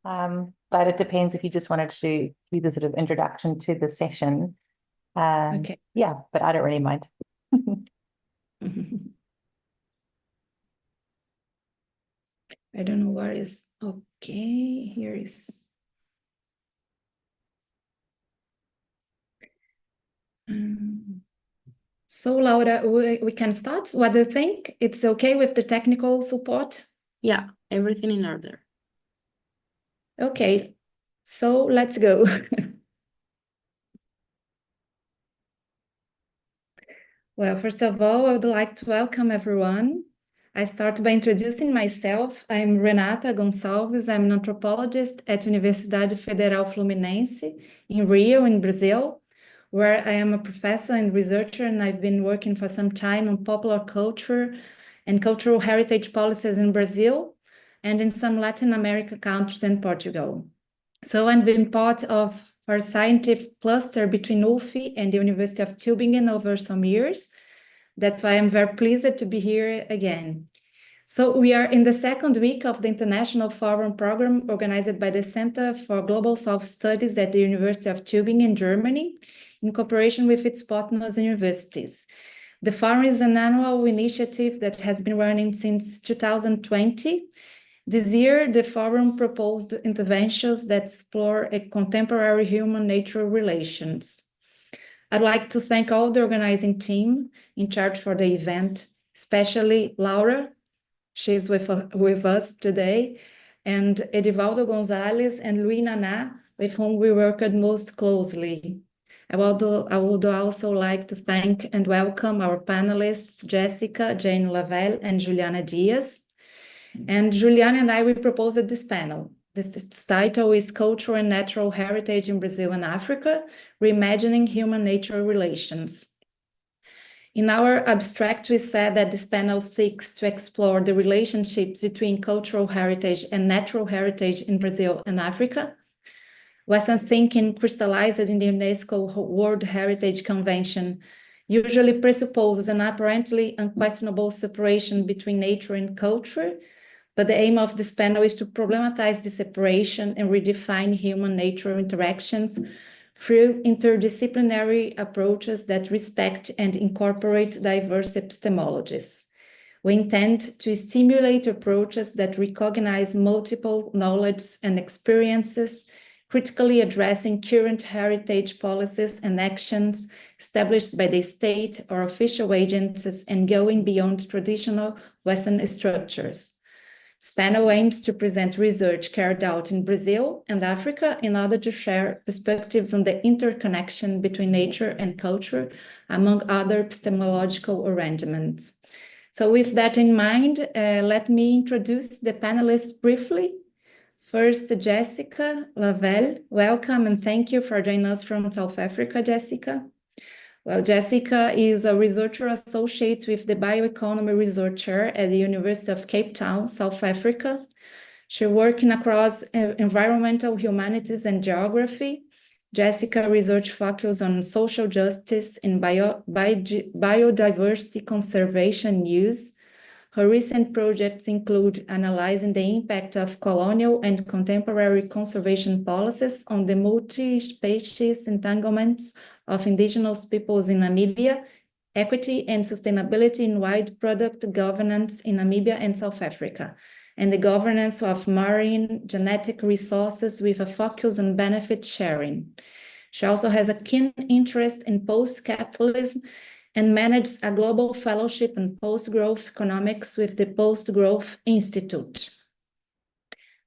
but it depends if you just wanted to do the sort of introduction to the session. Okay. Yeah, but I don't really mind. I don't know where is, okay, here is. So Laura, we can start. What do you think? It's okay with the technical support? Yeah, everything in order. Okay, so let's go. Well, first of all, I would like to welcome everyone. I start by introducing myself. I'm Renata Gonçalves. I'm an anthropologist at Universidade Federal Fluminense in Rio, in Brazil, where I am a professor and researcher, and I've been working for some time on popular culture and cultural heritage policies in Brazil and in some Latin American countries and Portugal. So I've been part of our scientific cluster between UFI and the University of Tübingen over some years. That's why I'm very pleased to be here again. So we are in the second week of the International Forum program organized by the Center for Global South Studies at the University of Tübingen, Germany, in cooperation with its partners universities. The Forum is an annual initiative that has been running since 2020. This year, the Forum proposed interventions that explore a contemporary human-nature relations. I'd like to thank all the organizing team in charge for the event, especially Laura, she's with us today, and Edivaldo Gonçalves and Luis Naná, with whom we worked most closely. I would also like to thank and welcome our panelists, Jessica, Jane Lavelle, and Juliana Diaz. And Juliana and I, we proposed this panel. This title is Cultural and Natural Heritage in Brazil and Africa, Reimagining Human-Nature Relations. In our abstract, we said that this panel seeks to explore the relationships between cultural heritage and natural heritage in Brazil and Africa. Western thinking crystallized in the UNESCO World Heritage Convention usually presupposes an apparently unquestionable separation between nature and culture, but the aim of this panel is to problematize the separation and redefine human-nature interactions through interdisciplinary approaches that respect and incorporate diverse epistemologies. We intend to stimulate approaches that recognize multiple knowledge and experiences, critically addressing current heritage policies and actions established by the state or official agencies and going beyond traditional Western structures. This panel aims to present research carried out in Brazil and Africa in order to share perspectives on the interconnection between nature and culture, among other epistemological arrangements. So with that in mind, let me introduce the panelists briefly. First, Jessica Lavelle. Welcome and thank you for joining us from South Africa, Jessica. Well, Jessica is a researcher associate with the Bioeconomy Researcher at the University of Cape Town, South Africa. She's working across environmental humanities and geography. Jessica research focuses on social justice in biodiversity conservation use. Her recent projects include analyzing the impact of colonial and contemporary conservation policies on the multi-species entanglements of indigenous peoples in Namibia, equity and sustainability in wide product governance in Namibia and South Africa, and the governance of marine genetic resources with a focus on benefit sharing. She also has a keen interest in post-capitalism and manages a global fellowship in post-growth economics with the Post-Growth Institute.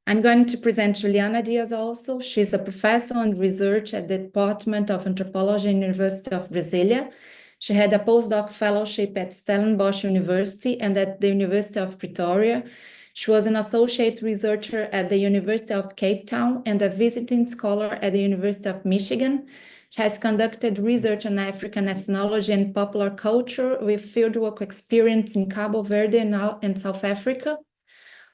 I'm going to present Juliana Diaz also. She's a professor and researcher at the Department of Anthropology, University of Brasilia. She had a postdoc fellowship at Stellenbosch University and at the University of Pretoria. She was an associate researcher at the University of Cape Town and a visiting scholar at the University of Michigan. She has conducted research on African ethnology and popular culture with fieldwork experience in Cabo Verde and South Africa.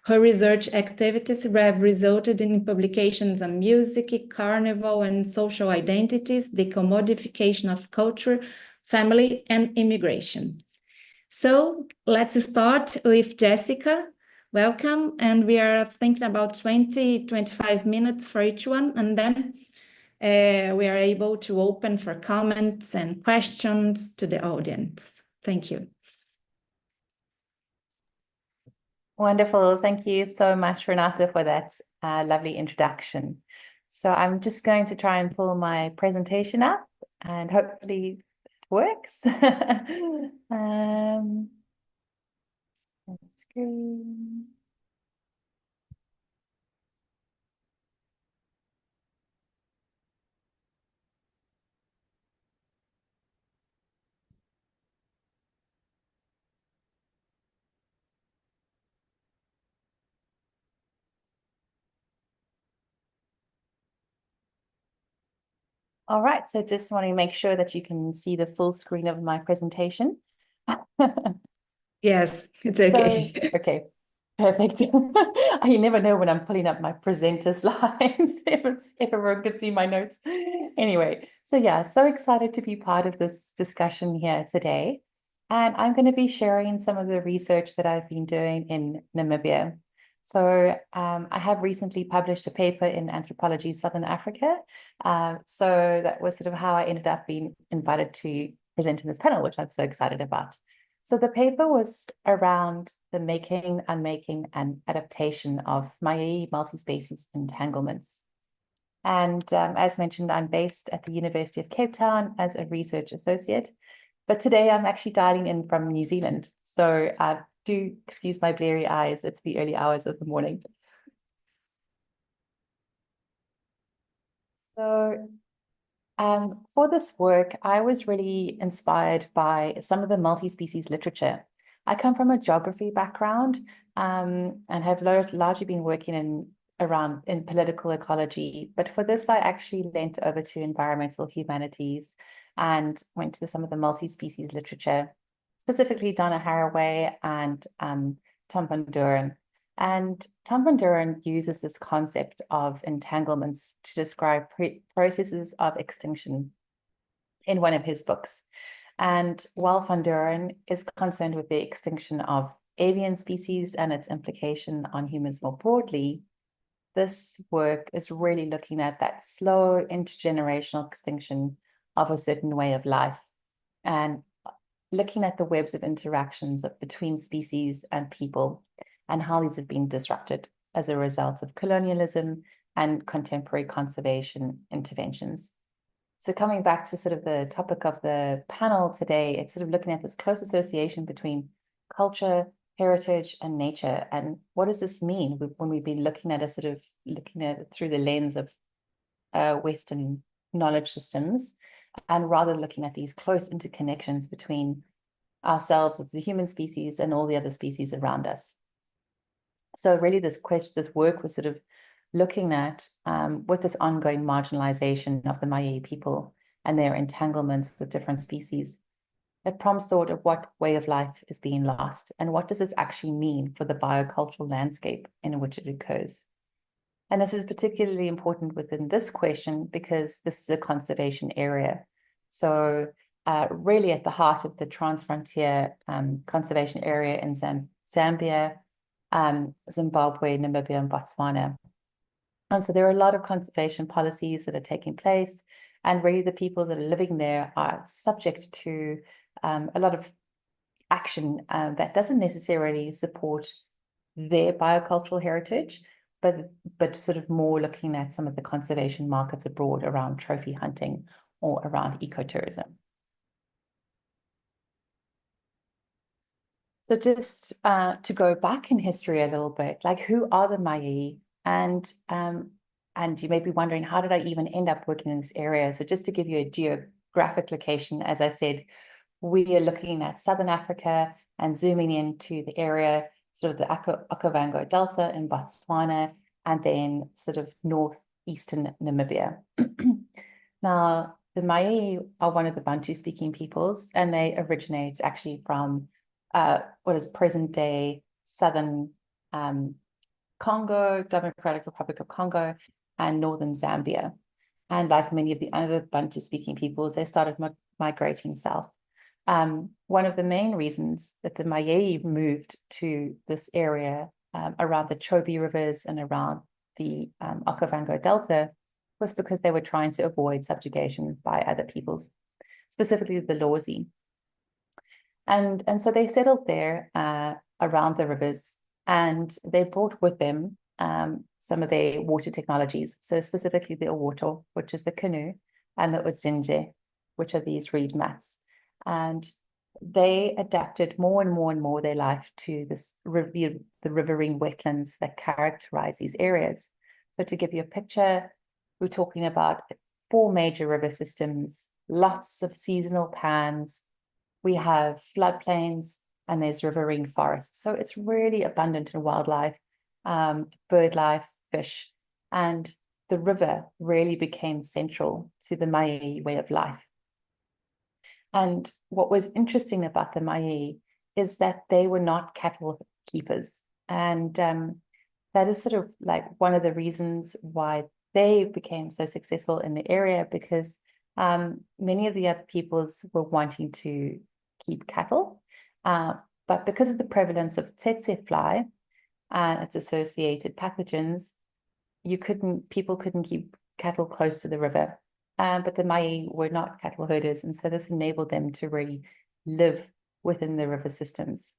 Her research activities have resulted in publications on music, carnival, and social identities, the commodification of culture, family, and immigration. So let's start with Jessica. welcome. And we are thinking about 20-25 minutes for each one. And then we are able to open for comments and questions to the audience. Thank you. Wonderful. Thank you so much, Renata, for that lovely introduction. So I'm just going to try and pull my presentation up and hopefully it works. Screen. All right, so just want to make sure that you can see the full screen of my presentation. Yes, it's okay. So, okay, perfect. You never know when I'm pulling up my presenter slides, if everyone could see my notes. Anyway, so yeah, so excited to be part of this discussion here today. And I'm going to be sharing some of the research that I've been doing in Namibia. So I have recently published a paper in Anthropology Southern Africa. So that was sort of how I ended up being invited to present in this panel, which I'm so excited about. So the paper was around the making, unmaking, and adaptation of Mayeyi multispecies entanglements. And as mentioned, I'm based at the University of Cape Town as a research associate. But today I'm actually dialing in from New Zealand. So do excuse my bleary eyes. It's the early hours of the morning. So for this work, I was really inspired by some of the multi-species literature. I come from a geography background and have largely been working in political ecology. But for this, I actually leant over to environmental humanities and went to some of the multi-species literature, specifically Donna Haraway and Tom van Doren. And Tom van Doren uses this concept of entanglements to describe processes of extinction in one of his books. And while van Doren is concerned with the extinction of avian species and its implication on humans more broadly, this work is really looking at that slow intergenerational extinction of a certain way of life and looking at the webs of interactions between species and people and how these have been disrupted as a result of colonialism and contemporary conservation interventions. So coming back to sort of the topic of the panel today, it's sort of looking at this close association between culture, heritage, and nature. And what does this mean when we've been looking at it through the lens of Western knowledge systems, and rather looking at these close interconnections between ourselves as a human species and all the other species around us. So really this work was sort of looking at, with this ongoing marginalization of the Mayeyi people and their entanglements with different species, it prompts thought of what way of life is being lost and what does this actually mean for the biocultural landscape in which it occurs. And this is particularly important within this question because this is a conservation area. So really at the heart of the transfrontier conservation area in Zambia, Zimbabwe, Namibia, and Botswana. And so there are a lot of conservation policies that are taking place, and really the people that are living there are subject to a lot of action that doesn't necessarily support their biocultural heritage, but sort of more looking at some of the conservation markets abroad around trophy hunting or around ecotourism. So just to go back in history a little bit, like who are the Mayeyi? And you may be wondering, how did I even end up working in this area? So just to give you a geographic location, as I said, we are looking at Southern Africa and zooming into the area, sort of the Okavango Delta in Botswana, and then sort of northeastern Namibia. Now, the Mayeyi are one of the Bantu-speaking peoples, and they originate actually from what is present-day southern Congo, Democratic Republic of Congo, and northern Zambia. And like many of the other Bantu-speaking peoples, they started migrating south. One of the main reasons that the Mayeyi moved to this area around the Chobe rivers and around the Okavango Delta was because they were trying to avoid subjugation by other peoples, specifically the Lawsi. And so they settled there around the rivers, and they brought with them some of their water technologies. So specifically the Owoto, which is the canoe, and the Udzinje, which are these reed mats. And they adapted more and more and more their life to this the riverine wetlands that characterize these areas. So to give you a picture, we're talking about 4 major river systems, lots of seasonal pans. We have floodplains, and there's riverine forests. So it's really abundant in wildlife, bird life, fish, and the river really became central to the Mayeyi way of life. And what was interesting about the Mayeyi is that they were not cattle keepers. And that is sort of like one of the reasons why they became so successful in the area, because many of the other peoples were wanting to keep cattle. But because of the prevalence of tsetse fly and its associated pathogens, people couldn't keep cattle close to the river. But the Mayeyi were not cattle herders, and so this enabled them to really live within the river systems.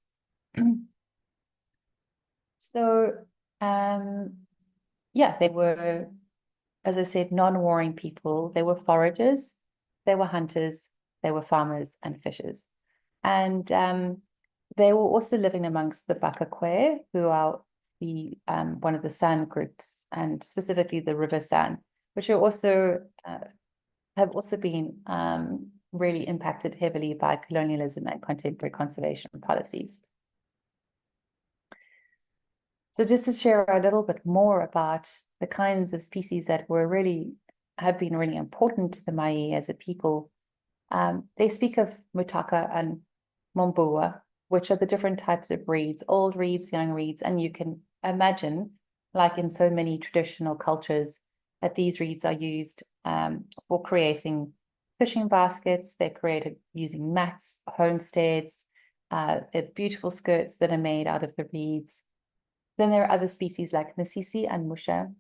So, yeah, they were, as I said, non-warring people. They were foragers, they were hunters, they were farmers and fishers. And they were also living amongst the Bakakwe, who are the one of the San groups, and specifically the River San, which are also have also been really impacted heavily by colonialism and contemporary conservation policies. So just to share a little bit more about the kinds of species that have been really important to the Mayeyi as a people, they speak of Mutaka and Mombua, which are the different types of reeds, old reeds, young reeds, and you can imagine, like in so many traditional cultures, that these reeds are used for creating fishing baskets. They're created using mats, homesteads, beautiful skirts that are made out of the reeds. Then there are other species like Nasisi and Musha.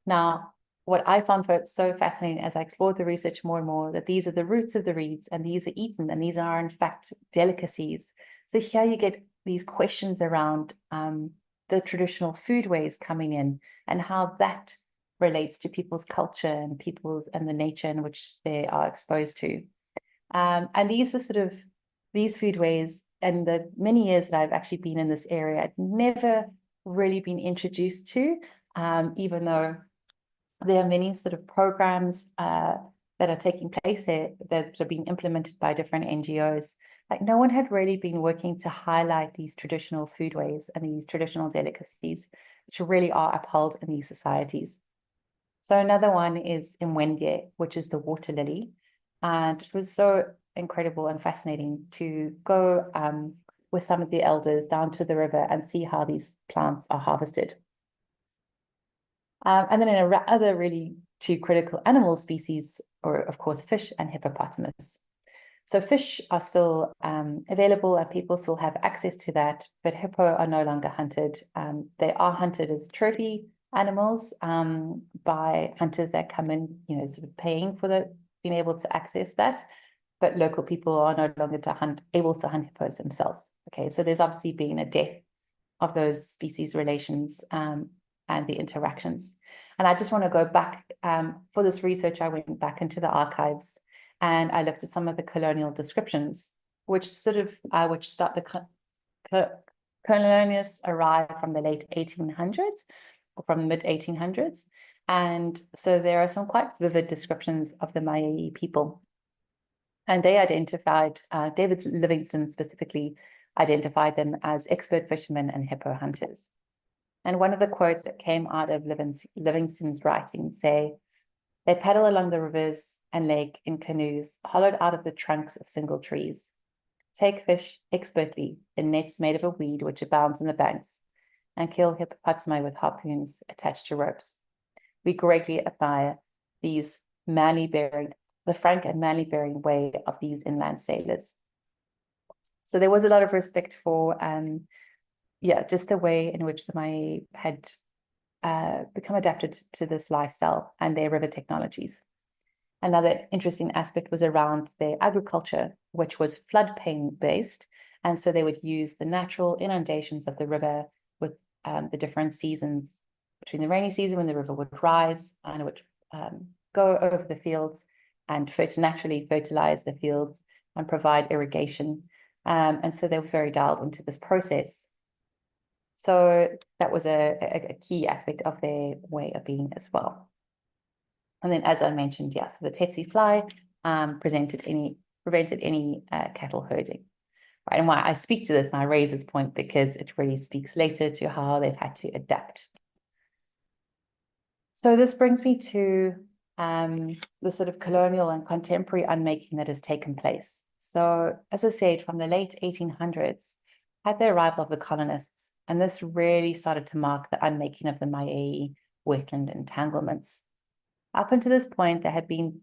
Now, what I found so fascinating as I explored the research more and more, that these are the roots of the reeds, and these are eaten, and these are in fact delicacies. So here you get these questions around the traditional foodways coming in, and how that relates to people's culture and the nature in which they are exposed to. And these were sort of these foodways, and the many years that I've actually been in this area, I'd never really been introduced to, even though there are many sort of programs that are taking place here that are being implemented by different NGOs. Like, no one had really been working to highlight these traditional foodways and these traditional delicacies, which really are upheld in these societies. So another one is Imwendye, which is the water lily. And it was so incredible and fascinating to go with some of the elders down to the river and see how these plants are harvested. And then in other really 2 critical animal species are, of course, fish and hippopotamus. So fish are still available, and people still have access to that, but hippo are no longer hunted. They are hunted as trophy animals by hunters that come in, sort of paying for being able to access that. But local people are no longer able to hunt hippos themselves. Okay, so there's obviously been a death of those species relations and the interactions. And I just want to go back, for this research, I went back into the archives and I looked at some of the colonial descriptions, which start the colonialists arrived from the late 1800s, or from mid 1800s. And so there are some quite vivid descriptions of the Mayeyi people. And they identified, David Livingstone specifically identified them as expert fishermen and hippo hunters. And one of the quotes that came out of Livingstone's writing say, "They paddle along the rivers and lake in canoes hollowed out of the trunks of single trees, take fish expertly in nets made of a weed which abounds in the banks, and kill hippopotami with harpoons attached to ropes. We greatly admire the frank and manly bearing way of these inland sailors." So there was a lot of respect for just the way in which the Mayeyi had become adapted to this lifestyle and their river technologies. Another interesting aspect was around their agriculture, which was floodplain based. And so they would use the natural inundations of the river with the different seasons between the rainy season when the river would rise and it would go over the fields and naturally fertilize the fields and provide irrigation. And so they were very dialed into this process. So that was a key aspect of their way of being as well. And then, as I mentioned, so the tsetse fly prevented any cattle herding. Right, and why I speak to this and I raise this point because it really speaks later to how they've had to adapt. So this brings me to the sort of colonial and contemporary unmaking that has taken place. So, as I said, from the late 1800s, had the arrival of the colonists, and this really started to mark the unmaking of the Mayeyi wetland entanglements. Up until this point, they had been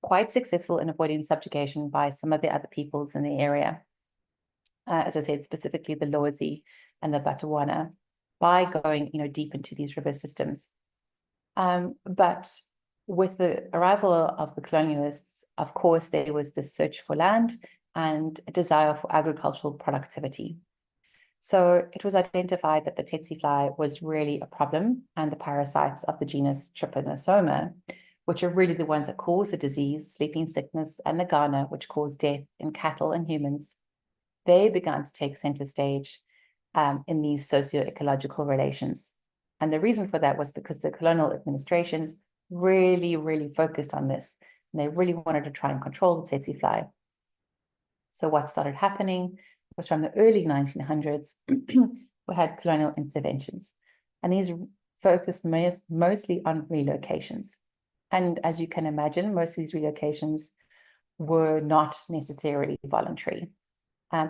quite successful in avoiding subjugation by some of the other peoples in the area. As I said, specifically the Lozi and the Batawana, by going, deep into these river systems. But with the arrival of the colonialists, of course, there was this search for land and a desire for agricultural productivity. So it was identified that the tsetse fly was really a problem, and the parasites of the genus Trypanosoma, which are really the ones that cause the disease, sleeping sickness, and the Ghana, which cause death in cattle and humans, they began to take center stage in these socio-ecological relations. And the reason for that was because the colonial administrations really, really focused on this, and they really wanted to try and control the tsetse fly. So what started happening was from the early 1900s, we had colonial interventions, and these focused mostly on relocations. And as you can imagine, most of these relocations were not necessarily voluntary.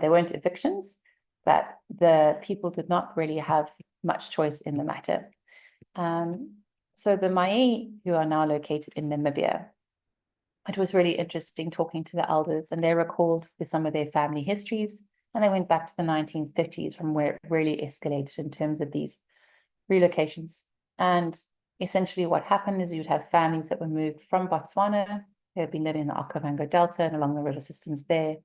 They weren't evictions, but the people did not really have much choice in the matter. So the Mayeyi, who are now located in Namibia, it was really interesting talking to the elders, and they recalled some of their family histories, and they went back to the 1930s from where it really escalated in terms of these relocations. And essentially what happened is you'd have families that were moved from Botswana, who had been living in the Okavango Delta and along the river systems there.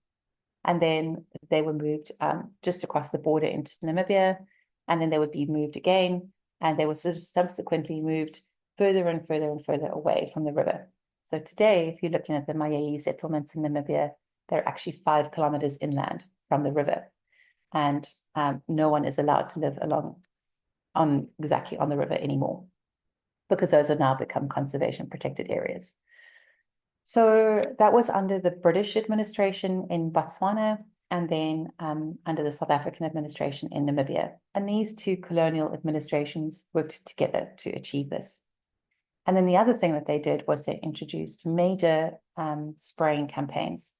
And then they were moved just across the border into Namibia, and then they would be moved again, and they were subsequently moved further and further and further away from the river. So today, if you're looking at the Mayeyi settlements in Namibia, they're actually 5 kilometers inland from the river, and no one is allowed to live exactly on the river anymore, because those have now become conservation protected areas. So that was under the British administration in Botswana, and then under the South African administration in Namibia. And these two colonial administrations worked together to achieve this. And then the other thing that they did was they introduced major spraying campaigns.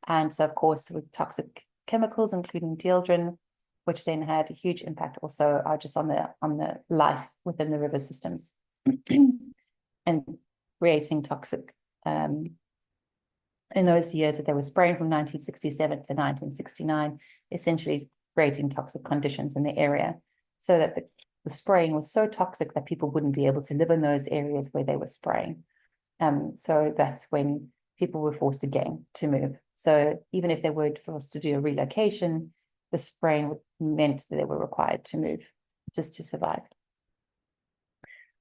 And so, of course, with toxic chemicals, including dieldrin, which then had a huge impact also just on the life within the river systems and creating toxic in those years that they were spraying from 1967 to 1969, essentially creating toxic conditions in the area, so that the spraying was so toxic that people wouldn't be able to live in those areas where they were spraying. So that's when people were forced again to move. So even if they were forced to do a relocation, the spraying meant that they were required to move just to survive.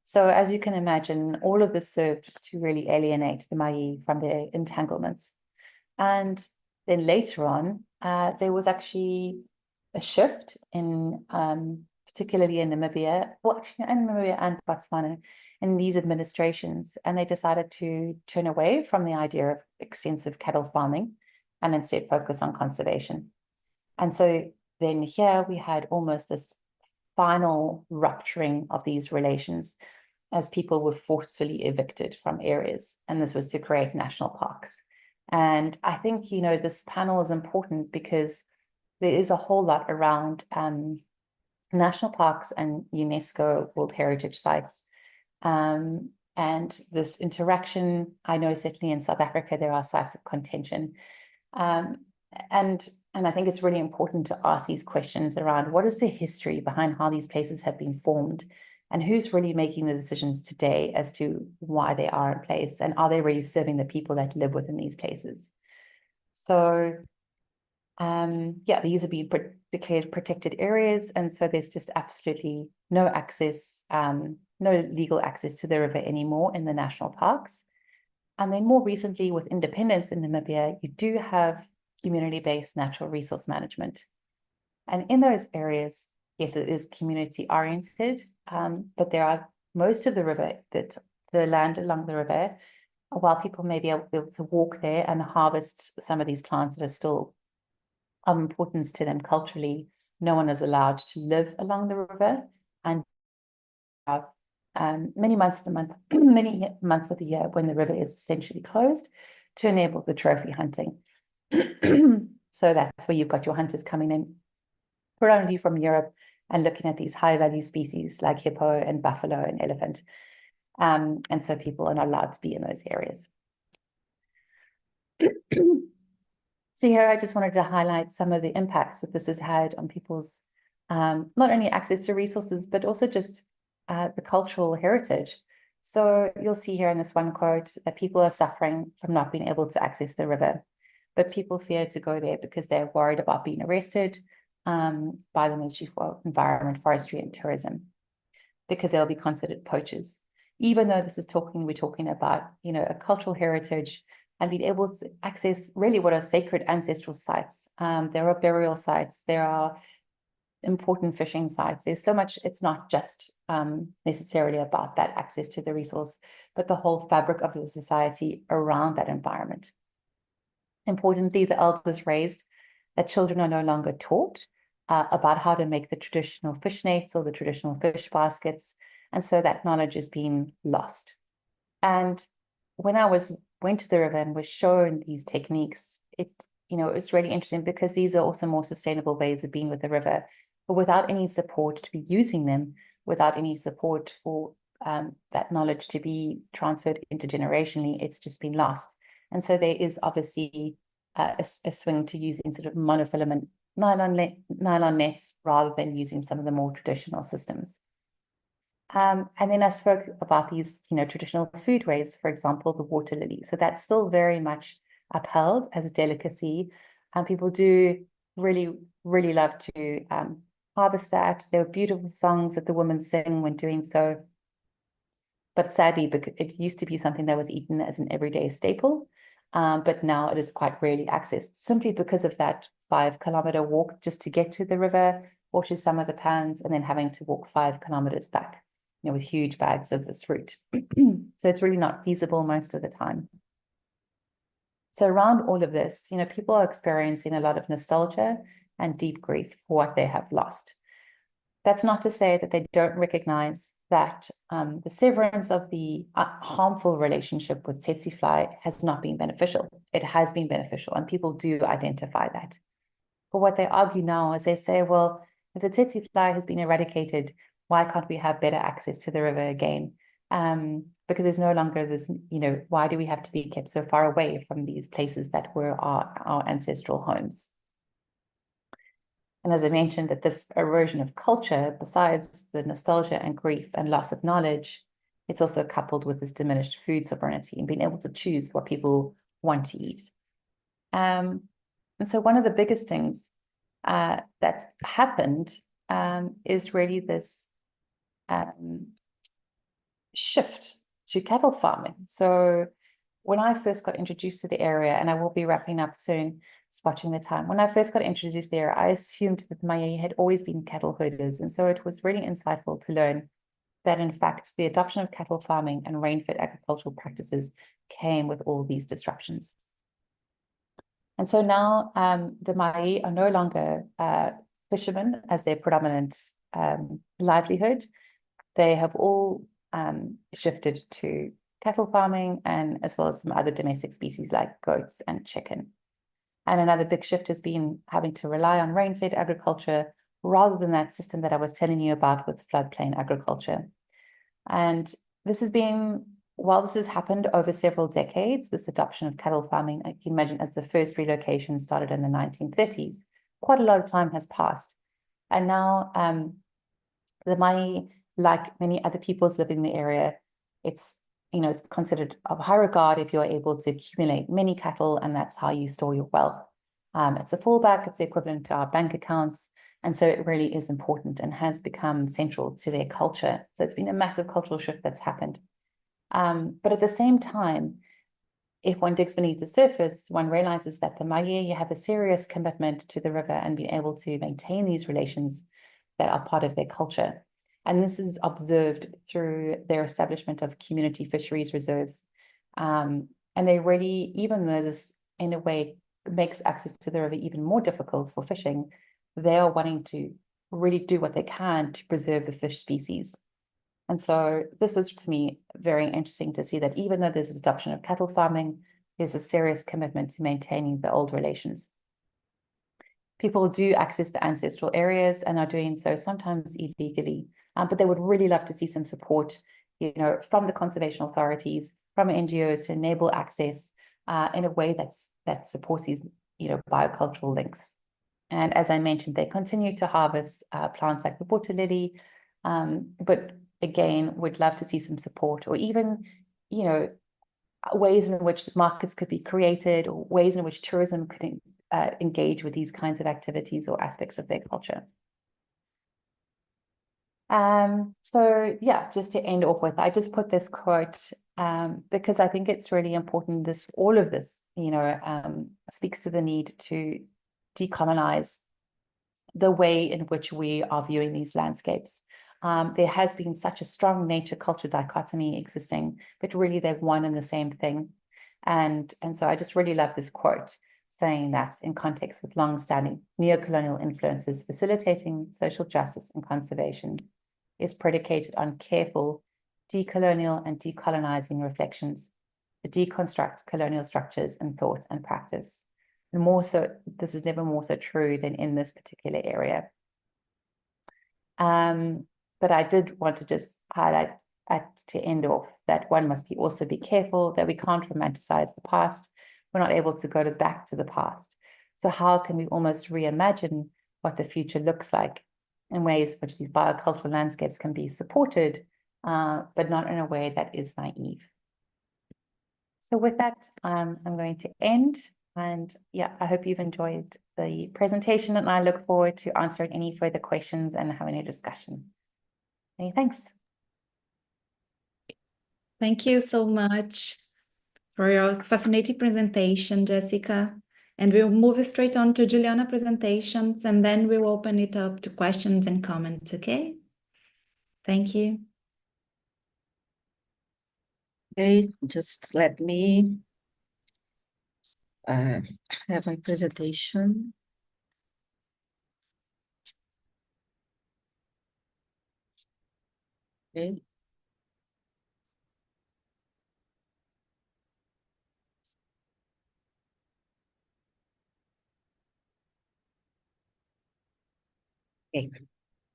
So as you can imagine, all of this served to really alienate the Mayeyi from their entanglements. And then later on, there was actually a shift in, particularly in Namibia, well, actually in Namibia and Botswana, in these administrations, and they decided to turn away from the idea of extensive cattle farming and instead focus on conservation. And so then here we had almost this final rupturing of these relations as people were forcefully evicted from areas. And this was to create national parks. And I think, this panel is important because there is a whole lot around national parks and UNESCO World Heritage Sites. And this interaction, I know certainly in South Africa, there are sites of contention. And I think it's really important to ask these questions around what is the history behind how these places have been formed, and who's really making the decisions today as to why they are in place, and are they really serving the people that live within these places. So yeah, these have been declared protected areas, and so there's just absolutely no access, no legal access to the river anymore in the national parks. And then more recently, with independence in Namibia, you do have community-based natural resource management. And in those areas, yes, it is community-oriented, but there are most of the river, the land along the river, while people may be able to walk there and harvest some of these plants that are still of importance to them culturally, no one is allowed to live along the river, and many months of the year when the river is essentially closed to enable the trophy hunting. So that's where you've got your hunters coming in, predominantly from Europe, and looking at these high value species like hippo and buffalo and elephant. And so people are not allowed to be in those areas. So here I just wanted to highlight some of the impacts that this has had on people's not only access to resources, but also just the cultural heritage. So you'll see here in this one quote that people are suffering from not being able to access the river, but people fear to go there because they're worried about being arrested by the Ministry for Environment, Forestry and Tourism, because they'll be considered poachers. Even though we're talking about, a cultural heritage and being able to access really what are sacred ancestral sites. There are burial sites, there are important fishing sites. There's so much, it's not just necessarily about that access to the resource, but the whole fabric of the society around that environment. Importantly, the elders raised that children are no longer taught about how to make the traditional fish nets or the traditional fish baskets. And so that knowledge is being lost. And when I went to the river and was shown these techniques, it was really interesting, because these are also more sustainable ways of being with the river, but without any support to be using them, without any support for that knowledge to be transferred intergenerationally, it's just been lost. And so there is obviously a swing to using sort of monofilament nylon nets rather than using some of the more traditional systems. And then I spoke about these, traditional foodways, for example, the water lily. So that's still very much upheld as a delicacy. And people do really, really love to harvest that. There are beautiful songs that the women sing when doing so. But sadly, because it used to be something that was eaten as an everyday staple, but now it is quite rarely accessed, simply because of that 5-kilometer walk just to get to the river or to some of the pans, and then having to walk 5 kilometers back, with huge bags of this fruit. So it's really not feasible most of the time. So around all of this, people are experiencing a lot of nostalgia and deep grief for what they have lost. That's not to say that they don't recognize that the severance of the harmful relationship with tsetse fly has not been beneficial. It has been beneficial, and people do identify that. But what they argue now is they say, well, if the tsetse fly has been eradicated, why can't we have better access to the river again? Because there's no longer this, why do we have to be kept so far away from these places that were our ancestral homes? And as I mentioned, that this erosion of culture, besides the nostalgia and grief and loss of knowledge, it's also coupled with this diminished food sovereignty and being able to choose what people want to eat. And so one of the biggest things that's happened is really this shift to cattle farming. So when I first got introduced to the area, and I will be wrapping up soon, just watching the time. When I first got introduced there, I assumed that Mayeyi had always been cattle herders. And so it was really insightful to learn that, in fact, the adoption of cattle farming and rain-fed agricultural practices came with all these disruptions. And so now the Mayeyi are no longer fishermen as their predominant livelihood. They have all shifted to cattle farming, and as well as some other domestic species like goats and chicken. And another big shift has been having to rely on rain-fed agriculture rather than that system that I was telling you about with floodplain agriculture. And this has been while this has happened over several decades, this adoption of cattle farming, I can imagine as the first relocation started in the 1930s, quite a lot of time has passed. And now the Mayeyi, like many other peoples living in the area, it's considered of high regard if you're able to accumulate many cattle, and that's how you store your wealth. It's a fallback, it's the equivalent to our bank accounts, and so it really is important and has become central to their culture. So it's been a massive cultural shift that's happened. But at the same time, if one digs beneath the surface, one realizes that the Mayeyi have a serious commitment to the river and being able to maintain these relations that are part of their culture. And this is observed through their establishment of community fisheries reserves. And they really, even though this in a way makes access to the river even more difficult for fishing, they are wanting to really do what they can to preserve the fish species. And so this was, to me, very interesting to see that even though there's this adoption of cattle farming, there's a serious commitment to maintaining the old relations. People do access the ancestral areas and are doing so sometimes illegally, but they would really love to see some support, from the conservation authorities, from NGOs to enable access in a way that supports these, biocultural links. And as I mentioned, they continue to harvest plants like the water lily, but again, would love to see some support, or even, ways in which markets could be created, or ways in which tourism could engage with these kinds of activities or aspects of their culture. So yeah, just to end off with, I just put this quote because I think it's really important. All of this, speaks to the need to decolonize the way in which we are viewing these landscapes. There has been such a strong nature-culture dichotomy existing, but really they're one and the same thing. And so I just really love this quote saying that in context with long-standing neocolonial influences, facilitating social justice and conservation is predicated on careful decolonial and decolonizing reflections to deconstruct colonial structures in thought and practice. And more so, this is never more so true than in this particular area. But I did want to just highlight to end off that one must also be careful that we can't romanticize the past. We're not able to go back to the past. So how can we almost reimagine what the future looks like in ways in which these biocultural landscapes can be supported, but not in a way that is naive. So with that, I'm going to end. And yeah, I hope you've enjoyed the presentation, and I look forward to answering any further questions and having a discussion. Many thanks. Thank you so much for your fascinating presentation, Jessica. And we'll move straight on to Juliana presentations, and then we'll open it up to questions and comments, okay? Thank you. Okay, just let me have my presentation. Okay. Okay.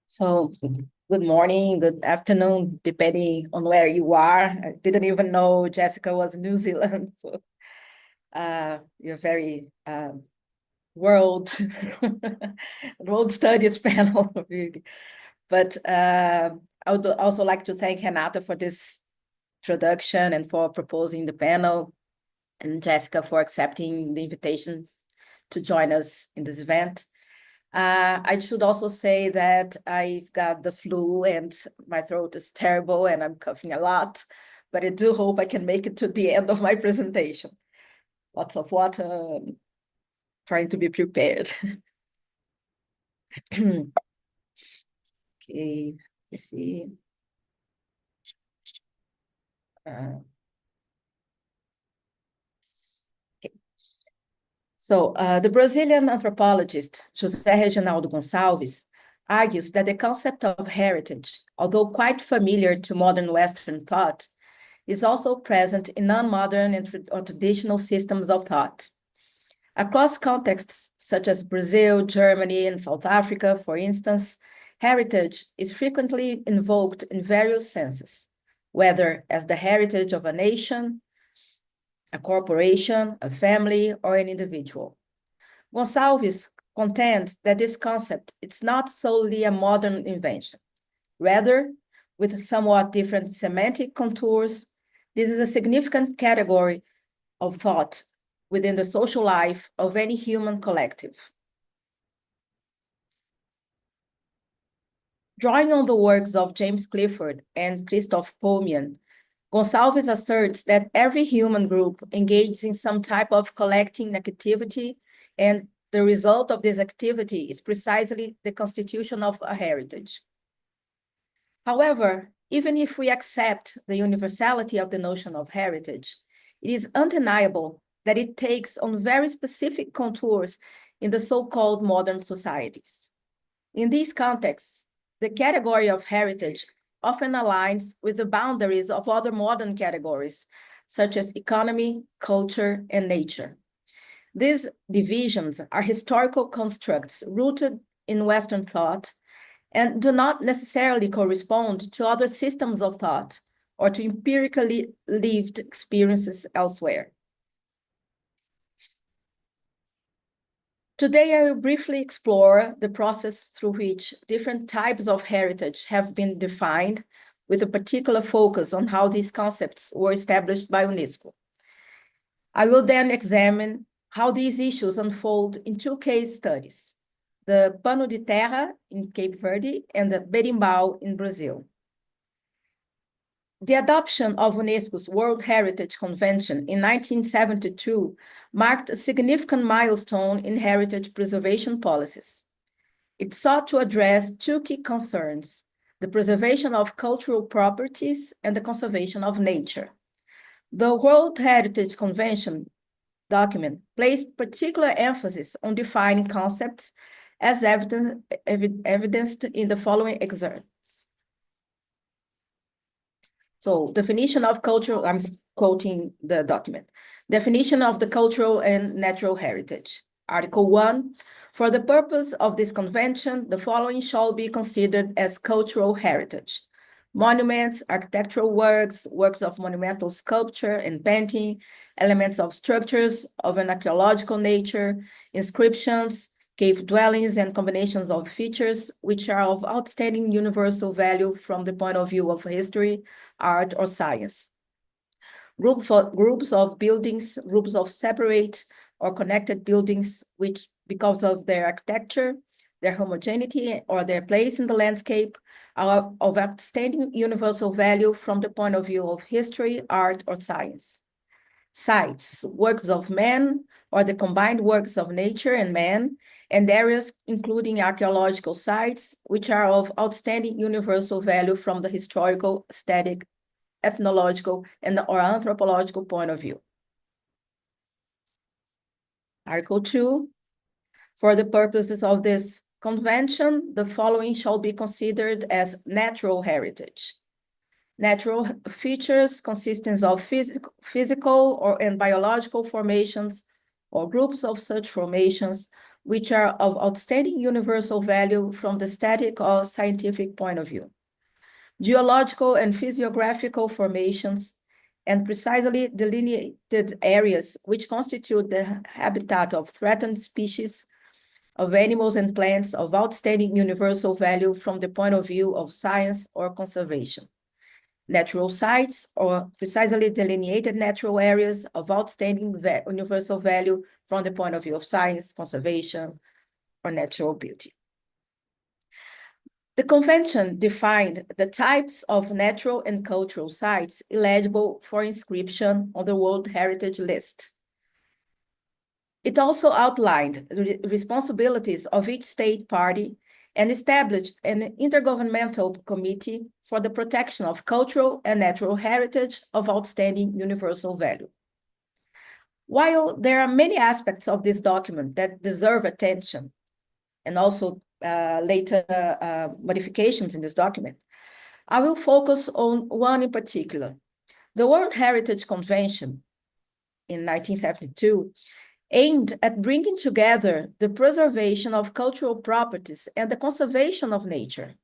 So good morning, good afternoon, depending on where you are. I didn't even know Jessica was in New Zealand. So you're very world studies panel, really. But I would also like to thank Renata for this introduction and for proposing the panel, and Jessica for accepting the invitation to join us in this event. I should also say that I've got the flu and my throat is terrible and I'm coughing a lot, but I do hope I can make it to the end of my presentation. Lots of water, trying to be prepared. Okay, let's see. So the Brazilian anthropologist José Reginaldo Gonçalves argues that the concept of heritage, although quite familiar to modern Western thought, is also present in non-modern or traditional systems of thought. Across contexts such as Brazil, Germany, and South Africa, for instance, heritage is frequently invoked in various senses: whether as the heritage of a nation, a corporation, a family, or an individual. Gonçalves contends that this concept is not solely a modern invention. Rather, with somewhat different semantic contours, this is a significant category of thought within the social life of any human collective. Drawing on the works of James Clifford and Christoph Pomian, Gonçalves asserts that every human group engages in some type of collecting activity, and the result of this activity is precisely the constitution of a heritage. However, even if we accept the universality of the notion of heritage, it is undeniable that it takes on very specific contours in the so-called modern societies. In these contexts, the category of heritage often aligns with the boundaries of other modern categories, such as economy, culture, and nature. These divisions are historical constructs rooted in Western thought and do not necessarily correspond to other systems of thought or to empirically lived experiences elsewhere. Today, I will briefly explore the process through which different types of heritage have been defined, with a particular focus on how these concepts were established by UNESCO. I will then examine how these issues unfold in two case studies, the Pano de Terra in Cape Verde and the Berimbau in Brazil. The adoption of UNESCO's World Heritage Convention in 1972 marked a significant milestone in heritage preservation policies. It sought to address two key concerns: the preservation of cultural properties and the conservation of nature. The World Heritage Convention document placed particular emphasis on defining concepts as evidenced in the following excerpts. So, definition of cultural, I'm quoting the document. Definition of the cultural and natural heritage. Article 1, for the purpose of this convention, the following shall be considered as cultural heritage: monuments, architectural works, works of monumental sculpture and painting, elements of structures of an archaeological nature, inscriptions, cave dwellings, and combinations of features which are of outstanding universal value from the point of view of history, art, or science. Groups of buildings, groups of separate or connected buildings, which, because of their architecture, their homogeneity, or their place in the landscape, are of outstanding universal value from the point of view of history, art, or science. Sites, works of man, or the combined works of nature and man, and areas including archaeological sites, which are of outstanding universal value from the historical, aesthetic, ethnological, or anthropological point of view. Article 2, for the purposes of this convention, the following shall be considered as natural heritage. Natural features consisting of physical and biological formations or groups of such formations which are of outstanding universal value from the static or scientific point of view. Geological and physiographical formations and precisely delineated areas which constitute the habitat of threatened species of animals and plants of outstanding universal value from the point of view of science or conservation. Natural sites or precisely delineated natural areas of outstanding universal value from the point of view of science, conservation, or natural beauty. The convention defined the types of natural and cultural sites eligible for inscription on the World Heritage List. It also outlined the responsibilities of each state party and established an intergovernmental committee for the protection of cultural and natural heritage of outstanding universal value. While there are many aspects of this document that deserve attention, and also later modifications in this document, I will focus on one in particular. The World Heritage Convention in 1972 aimed at bringing together the preservation of cultural properties and the conservation of nature.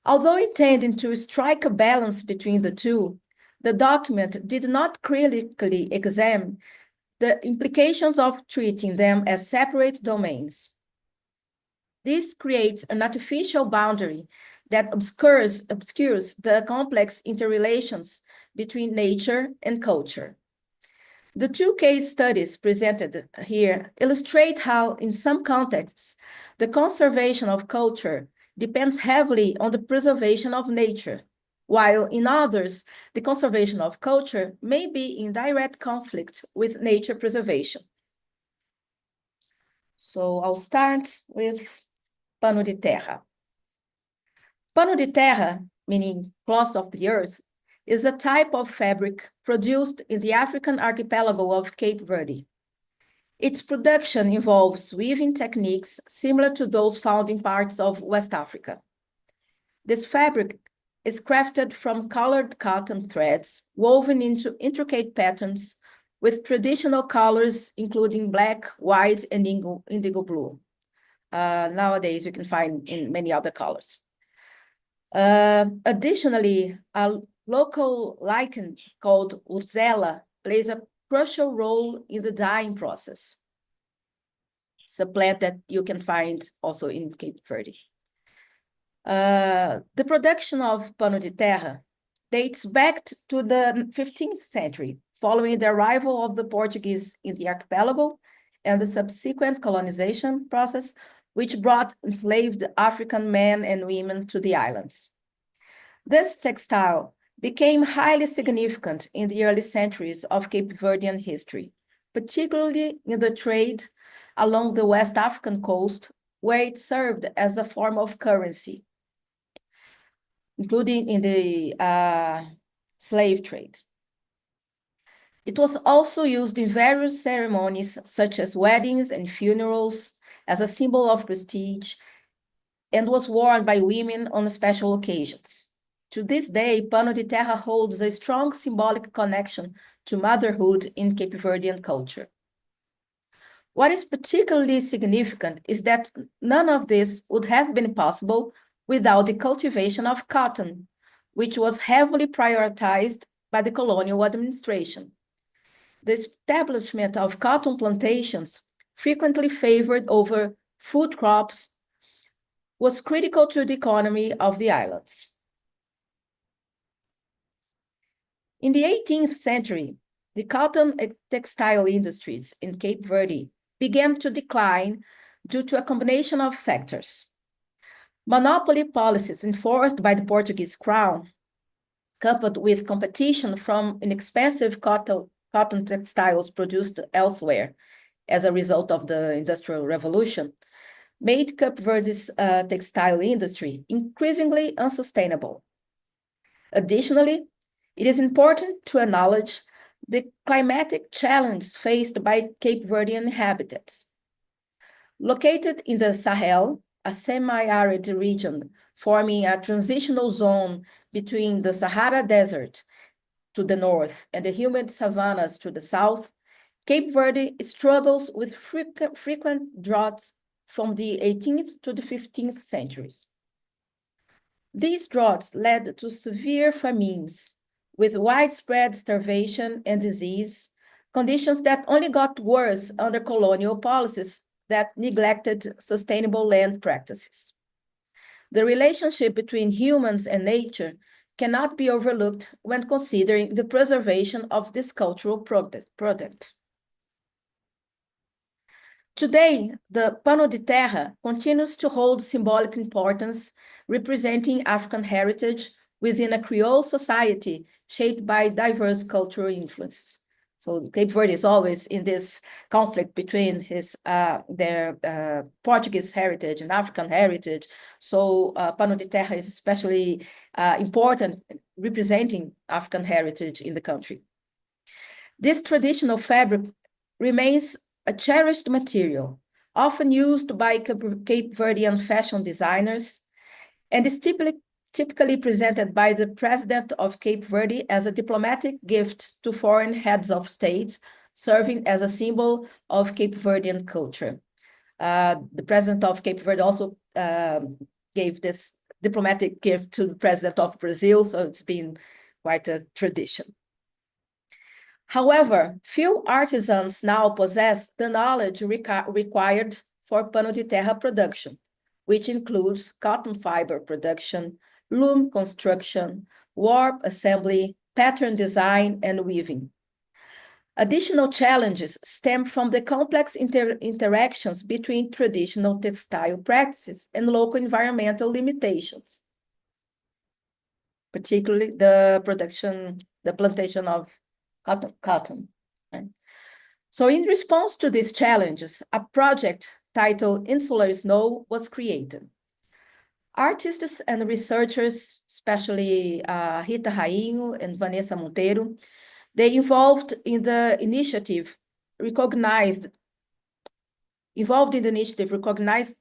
Although intending to strike a balance between the two, the document did not critically examine the implications of treating them as separate domains. This creates an artificial boundary that obscures the complex interrelations between nature and culture. The two case studies presented here illustrate how, in some contexts, the conservation of culture depends heavily on the preservation of nature, while in others, the conservation of culture may be in direct conflict with nature preservation. So I'll start with pano de terra. Pano de terra, meaning cloth of the earth, is a type of fabric produced in the African archipelago of Cape Verde. Its production involves weaving techniques similar to those found in parts of West Africa. This fabric is crafted from colored cotton threads woven into intricate patterns with traditional colors including black, white, and indigo blue. Nowadays, you can find in many other colors. Additionally, a local lichen called urzela plays a crucial role in the dyeing process. It's a plant that you can find also in Cape Verde. The production of pano de terra dates back to the 15th century, following the arrival of the Portuguese in the archipelago and the subsequent colonization process, which brought enslaved African men and women to the islands. This textile became highly significant in the early centuries of Cape Verdean history, particularly in the trade along the West African coast, where it served as a form of currency, including in the slave trade. It was also used in various ceremonies, such as weddings and funerals, as a symbol of prestige, and was worn by women on special occasions. To this day, pano de terra holds a strong symbolic connection to motherhood in Cape Verdean culture. What is particularly significant is that none of this would have been possible without the cultivation of cotton, which was heavily prioritized by the colonial administration. The establishment of cotton plantations, frequently favored over food crops, was critical to the economy of the islands. In the 18th century, the cotton textile industries in Cape Verde began to decline due to a combination of factors. Monopoly policies enforced by the Portuguese crown, coupled with competition from inexpensive cotton textiles produced elsewhere as a result of the Industrial Revolution, made Cape Verde's textile industry increasingly unsustainable. Additionally, it is important to acknowledge the climatic challenge faced by Cape Verdean inhabitants. Located in the Sahel, a semi-arid region forming a transitional zone between the Sahara Desert to the north and the humid savannas to the south, Cape Verde struggles with frequent droughts from the 18th to the 15th centuries. These droughts led to severe famines, with widespread starvation and disease, conditions that only got worse under colonial policies that neglected sustainable land practices. The relationship between humans and nature cannot be overlooked when considering the preservation of this cultural product. Today, the pano de terra continues to hold symbolic importance, representing African heritage within a Creole society shaped by diverse cultural influences. So Cape Verde is always in this conflict between their Portuguese heritage and African heritage. So pano de terra is especially important, representing African heritage in the country. This traditional fabric remains a cherished material, often used by Cape Verdean fashion designers, and is typically presented by the president of Cape Verde as a diplomatic gift to foreign heads of state, serving as a symbol of Cape Verdean culture. The president of Cape Verde also gave this diplomatic gift to the president of Brazil, so it's been quite a tradition. However, few artisans now possess the knowledge required for pano de terra production, which includes cotton fiber production, loom construction, warp assembly, pattern design, and weaving. Additional challenges stem from the complex interactions between traditional textile practices and local environmental limitations, particularly the plantation of cotton. Right? So in response to these challenges, a project titled Insular Snow was created. Artists and researchers, especially Rita Rainho and Vanessa Monteiro, they involved in the initiative recognized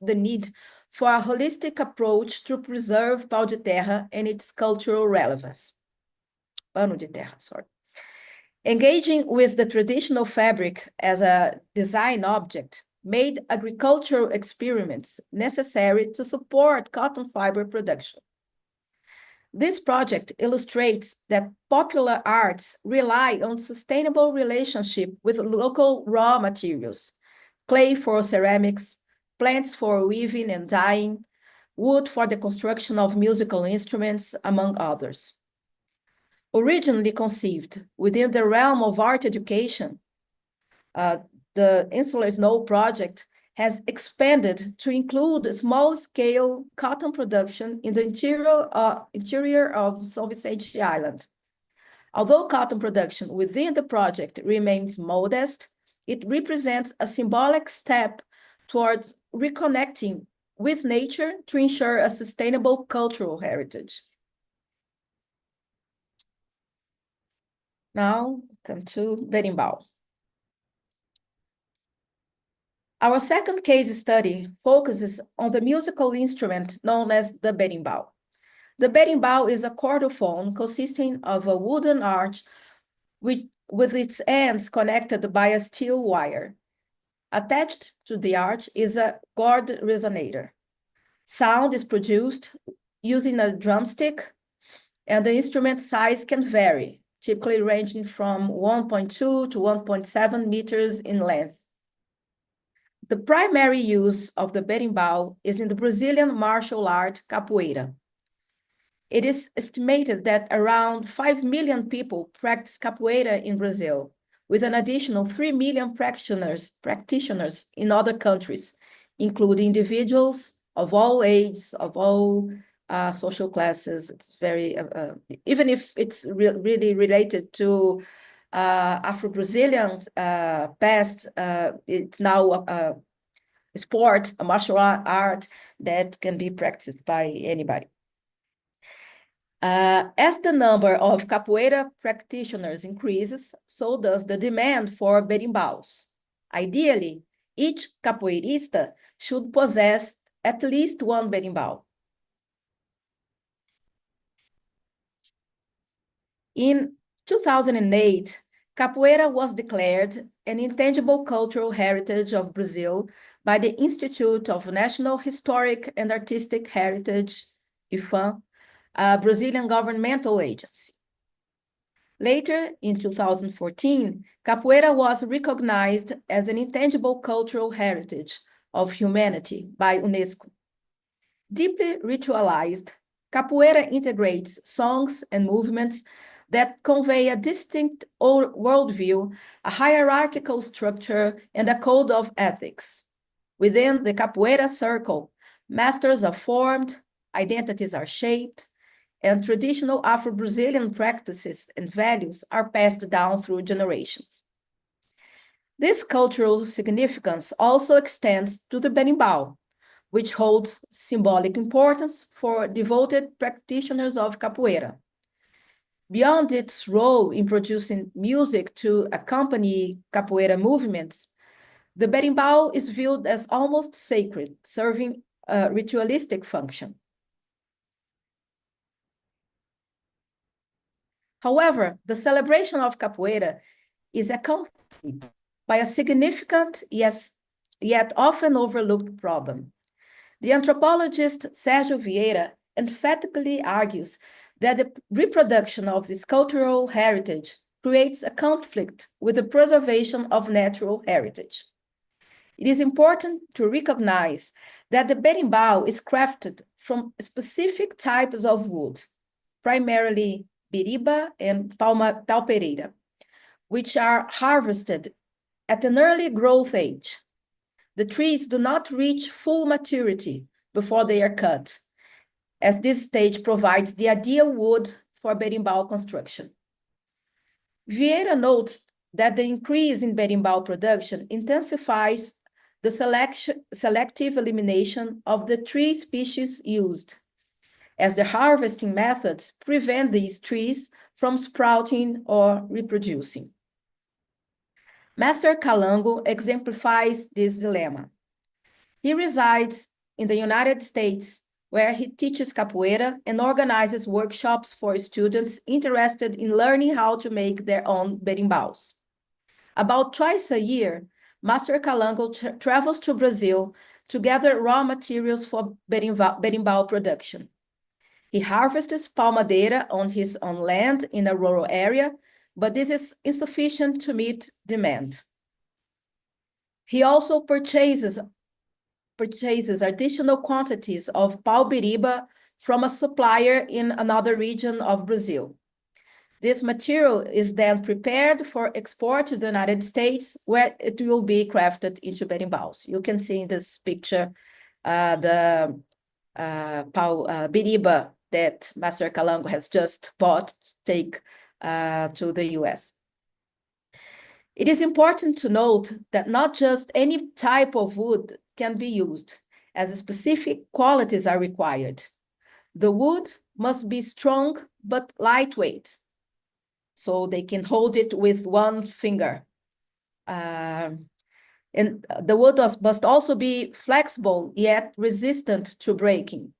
the need for a holistic approach to preserve pau de terra and its cultural relevance. Pano de terra, sorry. Engaging with the traditional fabric as a design object made agricultural experiments necessary to support cotton fiber production. This project illustrates that popular arts rely on sustainable relationship with local raw materials, clay for ceramics, plants for weaving and dyeing, wood for the construction of musical instruments, among others. Originally conceived within the realm of art education, the Insular Snow project has expanded to include small-scale cotton production in the interior of São Vicente Island. Although cotton production within the project remains modest, it represents a symbolic step towards reconnecting with nature to ensure a sustainable cultural heritage. Now, come to berimbau. Our second case study focuses on the musical instrument known as the berimbau. The berimbau is a cordophone consisting of a wooden arch with its ends connected by a steel wire. Attached to the arch is a gourd resonator. Sound is produced using a drumstick, and the instrument size can vary, typically ranging from 1.2 to 1.7 meters in length. The primary use of the berimbau is in the Brazilian martial art capoeira. It is estimated that around 5 million people practice capoeira in Brazil, with an additional 3 million practitioners in other countries, including individuals of all ages, of all social classes. It's very, even if it's really related to Afro-Brazilian past, it's now a sport, a martial art that can be practiced by anybody. As the number of capoeira practitioners increases, so does the demand for berimbaus. Ideally, each capoeirista should possess at least one berimbau. In 2008, capoeira was declared an intangible cultural heritage of Brazil by the Institute of National Historic and Artistic Heritage, IFAM, a Brazilian governmental agency. Later, in 2014, capoeira was recognized as an intangible cultural heritage of humanity by UNESCO. Deeply ritualized, capoeira integrates songs and movements that convey a distinct worldview, a hierarchical structure, and a code of ethics. Within the capoeira circle, masters are formed, identities are shaped, and traditional Afro-Brazilian practices and values are passed down through generations. This cultural significance also extends to the berimbau, which holds symbolic importance for devoted practitioners of capoeira. Beyond its role in producing music to accompany capoeira movements, the berimbau is viewed as almost sacred, serving a ritualistic function. However, the celebration of capoeira is accompanied by a significant, yet often overlooked problem. The anthropologist Sérgio Vieira emphatically argues that the reproduction of this cultural heritage creates a conflict with the preservation of natural heritage. It is important to recognize that the berimbau is crafted from specific types of wood, primarily biriba and pau-pereira, which are harvested at an early growth age. The trees do not reach full maturity before they are cut, as this stage provides the ideal wood for berimbau construction. Vieira notes that the increase in berimbau production intensifies the selective elimination of the tree species used, as the harvesting methods prevent these trees from sprouting or reproducing. Master Calango exemplifies this dilemma. He resides in the United States, where he teaches capoeira and organizes workshops for students interested in learning how to make their own berimbaus. About twice a year, Master Calango travels to Brazil to gather raw materials for berimbau production. He harvests palmadeira on his own land in a rural area, but this is insufficient to meet demand. He also purchases additional quantities of pau-biriba from a supplier in another region of Brazil. This material is then prepared for export to the United States, where it will be crafted into berimbaus. You can see in this picture the pau-biriba that Master Calango has just bought to take to the US. It is important to note that not just any type of wood can be used, as specific qualities are required. The wood must be strong but lightweight, so they can hold it with one finger. And the wood must also be flexible yet resistant to breaking.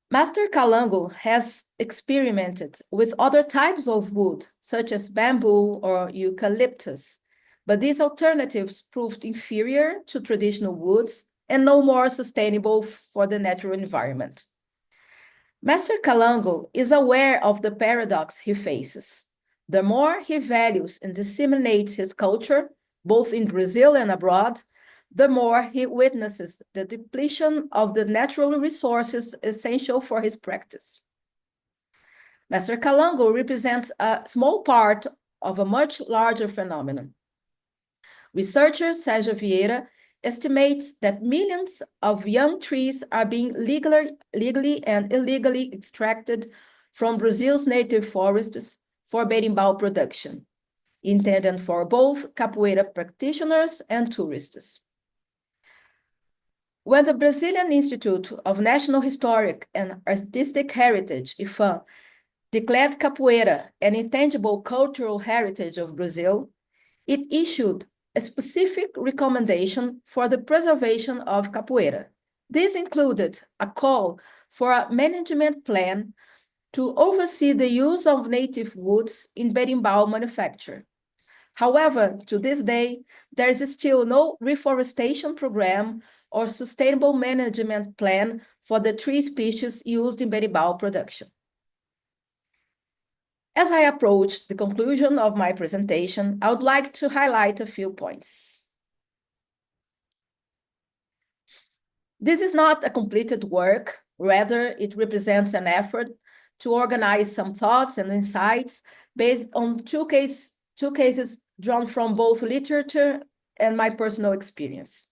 Master Calango has experimented with other types of wood, such as bamboo or eucalyptus, but these alternatives proved inferior to traditional woods and no more sustainable for the natural environment. Master Calango is aware of the paradox he faces. The more he values and disseminates his culture, both in Brazil and abroad, the more he witnesses the depletion of the natural resources essential for his practice. Master Calango represents a small part of a much larger phenomenon. Researcher Sérgio Vieira estimates that millions of young trees are being legally and illegally extracted from Brazil's native forests for berimbau production, intended for both capoeira practitioners and tourists. When the Brazilian Institute of National Historic and Artistic Heritage, IFAM, declared capoeira an intangible cultural heritage of Brazil, it issued a specific recommendation for the preservation of capoeira. This included a call for a management plan to oversee the use of native woods in berimbau manufacture. However, to this day, there is still no reforestation program or sustainable management plan for the tree species used in berimbau production. As I approach the conclusion of my presentation, I would like to highlight a few points. This is not a completed work, rather it represents an effort to organize some thoughts and insights based on two cases drawn from both literature and my personal experience.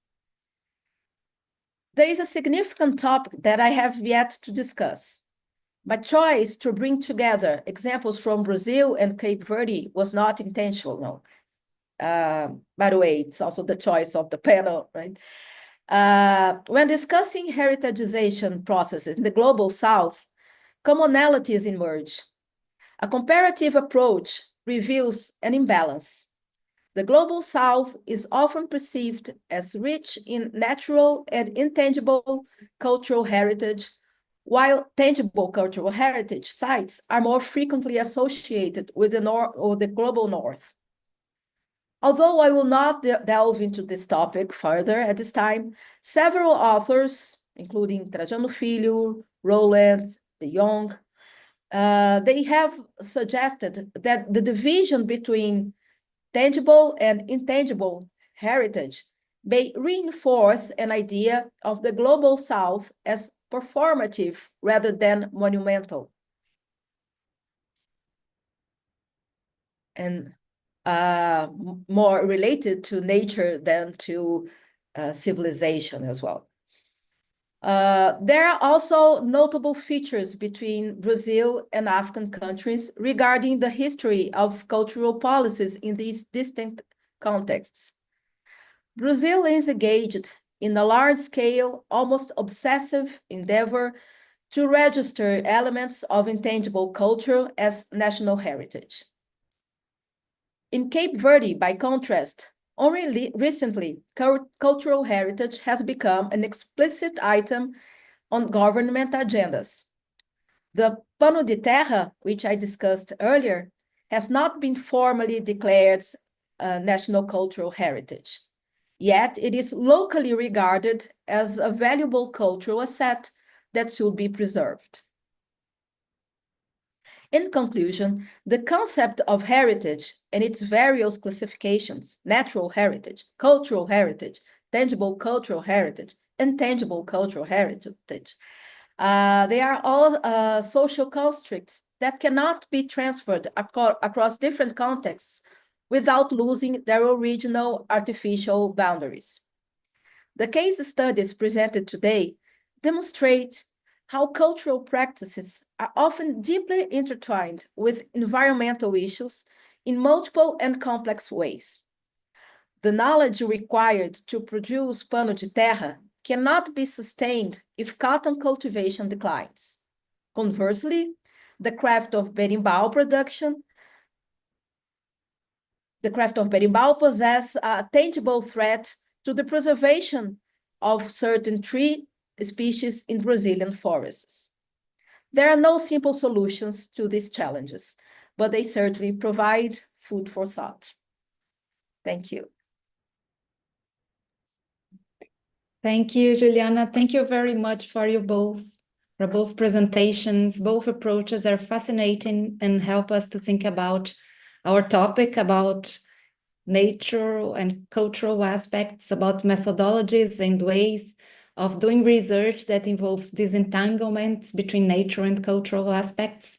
There is a significant topic that I have yet to discuss. My choice to bring together examples from Brazil and Cape Verde was not intentional. By the way, it's also the choice of the panel, right? When discussing heritagization processes in the Global South, commonalities emerge. A comparative approach reveals an imbalance. The Global South is often perceived as rich in natural and intangible cultural heritage, while tangible cultural heritage sites are more frequently associated with the North or the Global North. Although I will not delve into this topic further at this time, several authors, including Trajano Filho, Rowland, de Jong. They have suggested that the division between tangible and intangible heritage may reinforce an idea of the Global South as performative rather than monumental. And more related to nature than to civilization as well. There are also notable features between Brazil and African countries regarding the history of cultural policies in these distinct contexts. Brazil is engaged in a large-scale, almost obsessive endeavor to register elements of intangible culture as national heritage. In Cape Verde, by contrast, only recently, cultural heritage has become an explicit item on government agendas. The Pano de Terra, which I discussed earlier, has not been formally declared national cultural heritage. Yet it is locally regarded as a valuable cultural asset that should be preserved. In conclusion, the concept of heritage and its various classifications, natural heritage, cultural heritage, tangible cultural heritage, intangible cultural heritage, they are all social constructs that cannot be transferred across different contexts without losing their original artificial boundaries. The case studies presented today demonstrate how cultural practices are often deeply intertwined with environmental issues in multiple and complex ways. The knowledge required to produce pano de terra cannot be sustained if cotton cultivation declines. Conversely, the craft of berimbau production, possesses a tangible threat to the preservation of certain tree species in Brazilian forests. There are no simple solutions to these challenges, but they certainly provide food for thought. Thank you. Thank you, Juliana. Thank you very much for both presentations. Both approaches are fascinating and help us to think about our topic, about nature and cultural aspects, about methodologies and ways of doing research that involves these entanglements between nature and cultural aspects,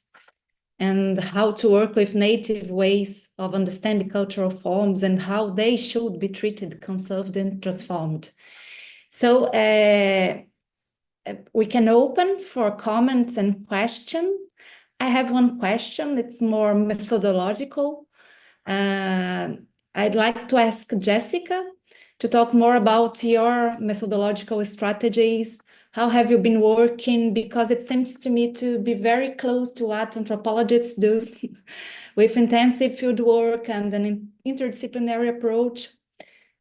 and how to work with native ways of understanding cultural forms and how they should be treated, conserved, and transformed. So we can open for comments and questions. I have one question. It's more methodological. I'd like to ask Jessica to talk more about your methodological strategies. How have you been working? Because it seems to me to be very close to what anthropologists do with intensive field work and an interdisciplinary approach,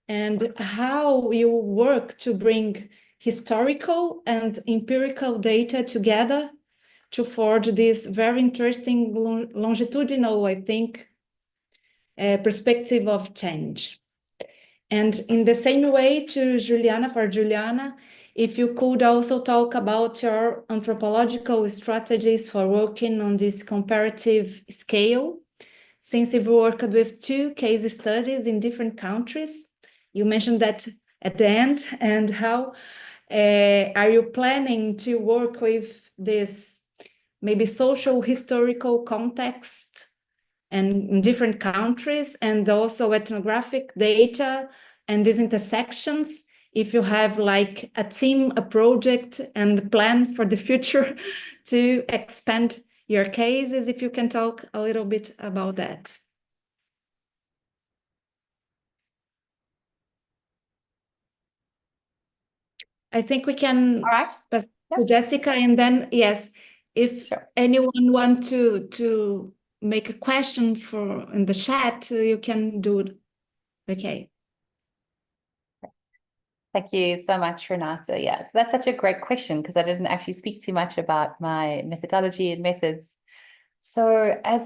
and how you work to bring historical and empirical data together to forge this very interesting longitudinal, I think, perspective of change. And in the same way to Juliana, if you could also talk about your anthropological strategies for working on this comparative scale, since you've worked with 2 case studies in different countries. You mentioned that at the end, and how are you planning to work with this maybe social historical context and in different countries, and also ethnographic data and these intersections, if you have like a team, a project and plan for the future to expand your cases, if you can talk a little bit about that. I think we can pass to Jessica, and then, yes, if anyone wants to make a question in the chat, you can do it. Okay. Thank you so much, Renata. Yeah, so that's such a great question, because I didn't actually speak too much about my methodology and methods. So I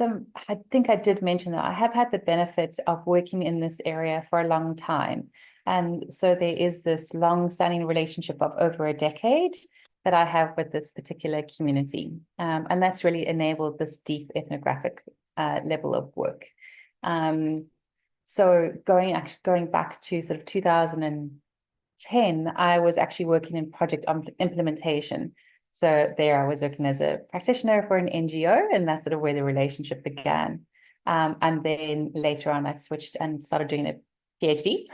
think I did mention that I have had the benefit of working in this area for a long time. And so there is this long-standing relationship of over a decade that I have with this particular community. And that's really enabled this deep ethnographic level of work. So going back to sort of 2010, I was actually working in project implementation. So there I was working as a practitioner for an NGO, and that's sort of where the relationship began. And then later on, I switched and started doing a PhD,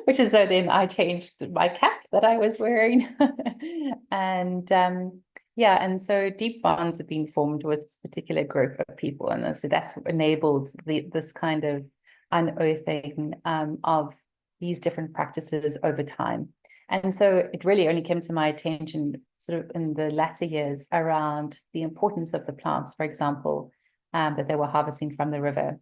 which is so then I changed my cap that I was wearing. And yeah, and so deep bonds have been formed with this particular group of people. And so that's enabled this kind of unearthing of these different practices over time. And so it really only came to my attention sort of in the latter years around the importance of the plants, for example, that they were harvesting from the river.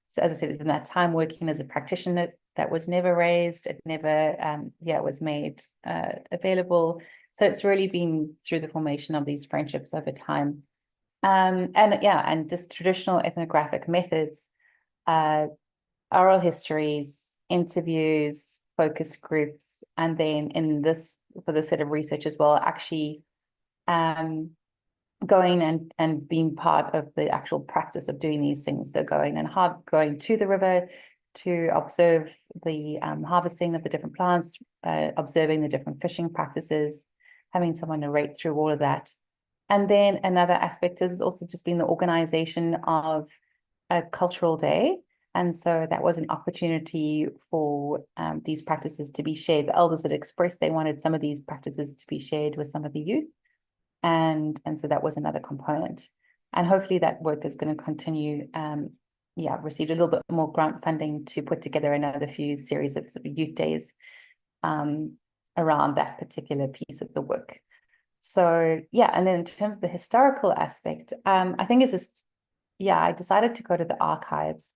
So as I said, in that time working as a practitioner, that was never raised. It never, was made available. So it's really been through the formation of these friendships over time. And just traditional ethnographic methods, oral histories, interviews, focus groups, and then for this set of research as well, actually going and being part of the actual practice of doing these things. So going to the river to observe the harvesting of the different plants, observing the different fishing practices, having someone narrate through all of that. And then another aspect has also just been the organization of a cultural day. And so that was an opportunity for these practices to be shared. The elders had expressed they wanted some of these practices to be shared with some of the youth. And so that was another component. And hopefully that work is going to continue. Received a little bit more grant funding to put together another few series of sort of youth days around that particular piece of the work. So, and then in terms of the historical aspect, I think it's just, I decided to go to the archives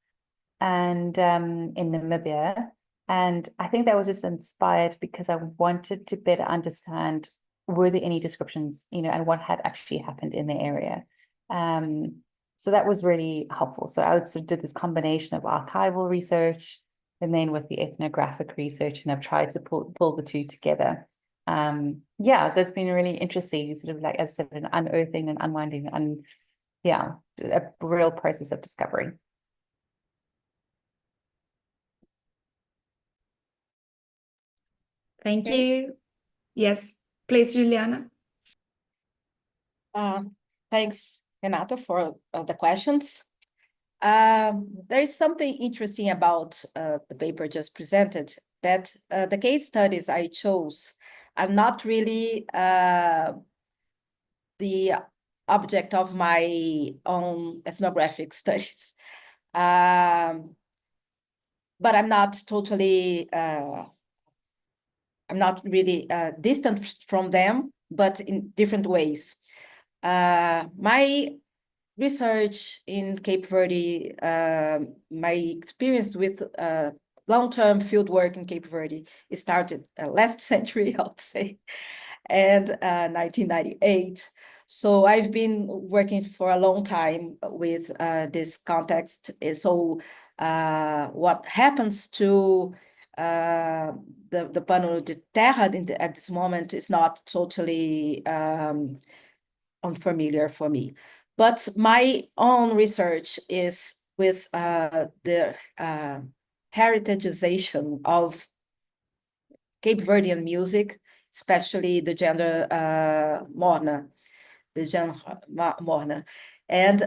and in Namibia. And I think that was just inspired because I wanted to better understand, were there any descriptions, and what had actually happened in the area. So that was really helpful. So I would sort of do this combination of archival research and then with the ethnographic research, and I've tried to pull the two together. So it's been really interesting, sort of like, as I said, an unearthing and unwinding, and a real process of discovery. Thank you. Yes, please, Juliana. Thanks, Renata, for the questions. There is something interesting about the paper just presented, that the case studies I chose are not really the object of my own ethnographic studies. But I'm not totally, I'm not really distant from them, but in different ways. My research in Cape Verde, my experience with long-term field work in Cape Verde, it started last century, I would say, and 1998. So I've been working for a long time with this context. So what happens to the pano de terra at this moment is not totally unfamiliar for me. But my own research is with the heritageization of Cape Verdean music, especially the genre morna, And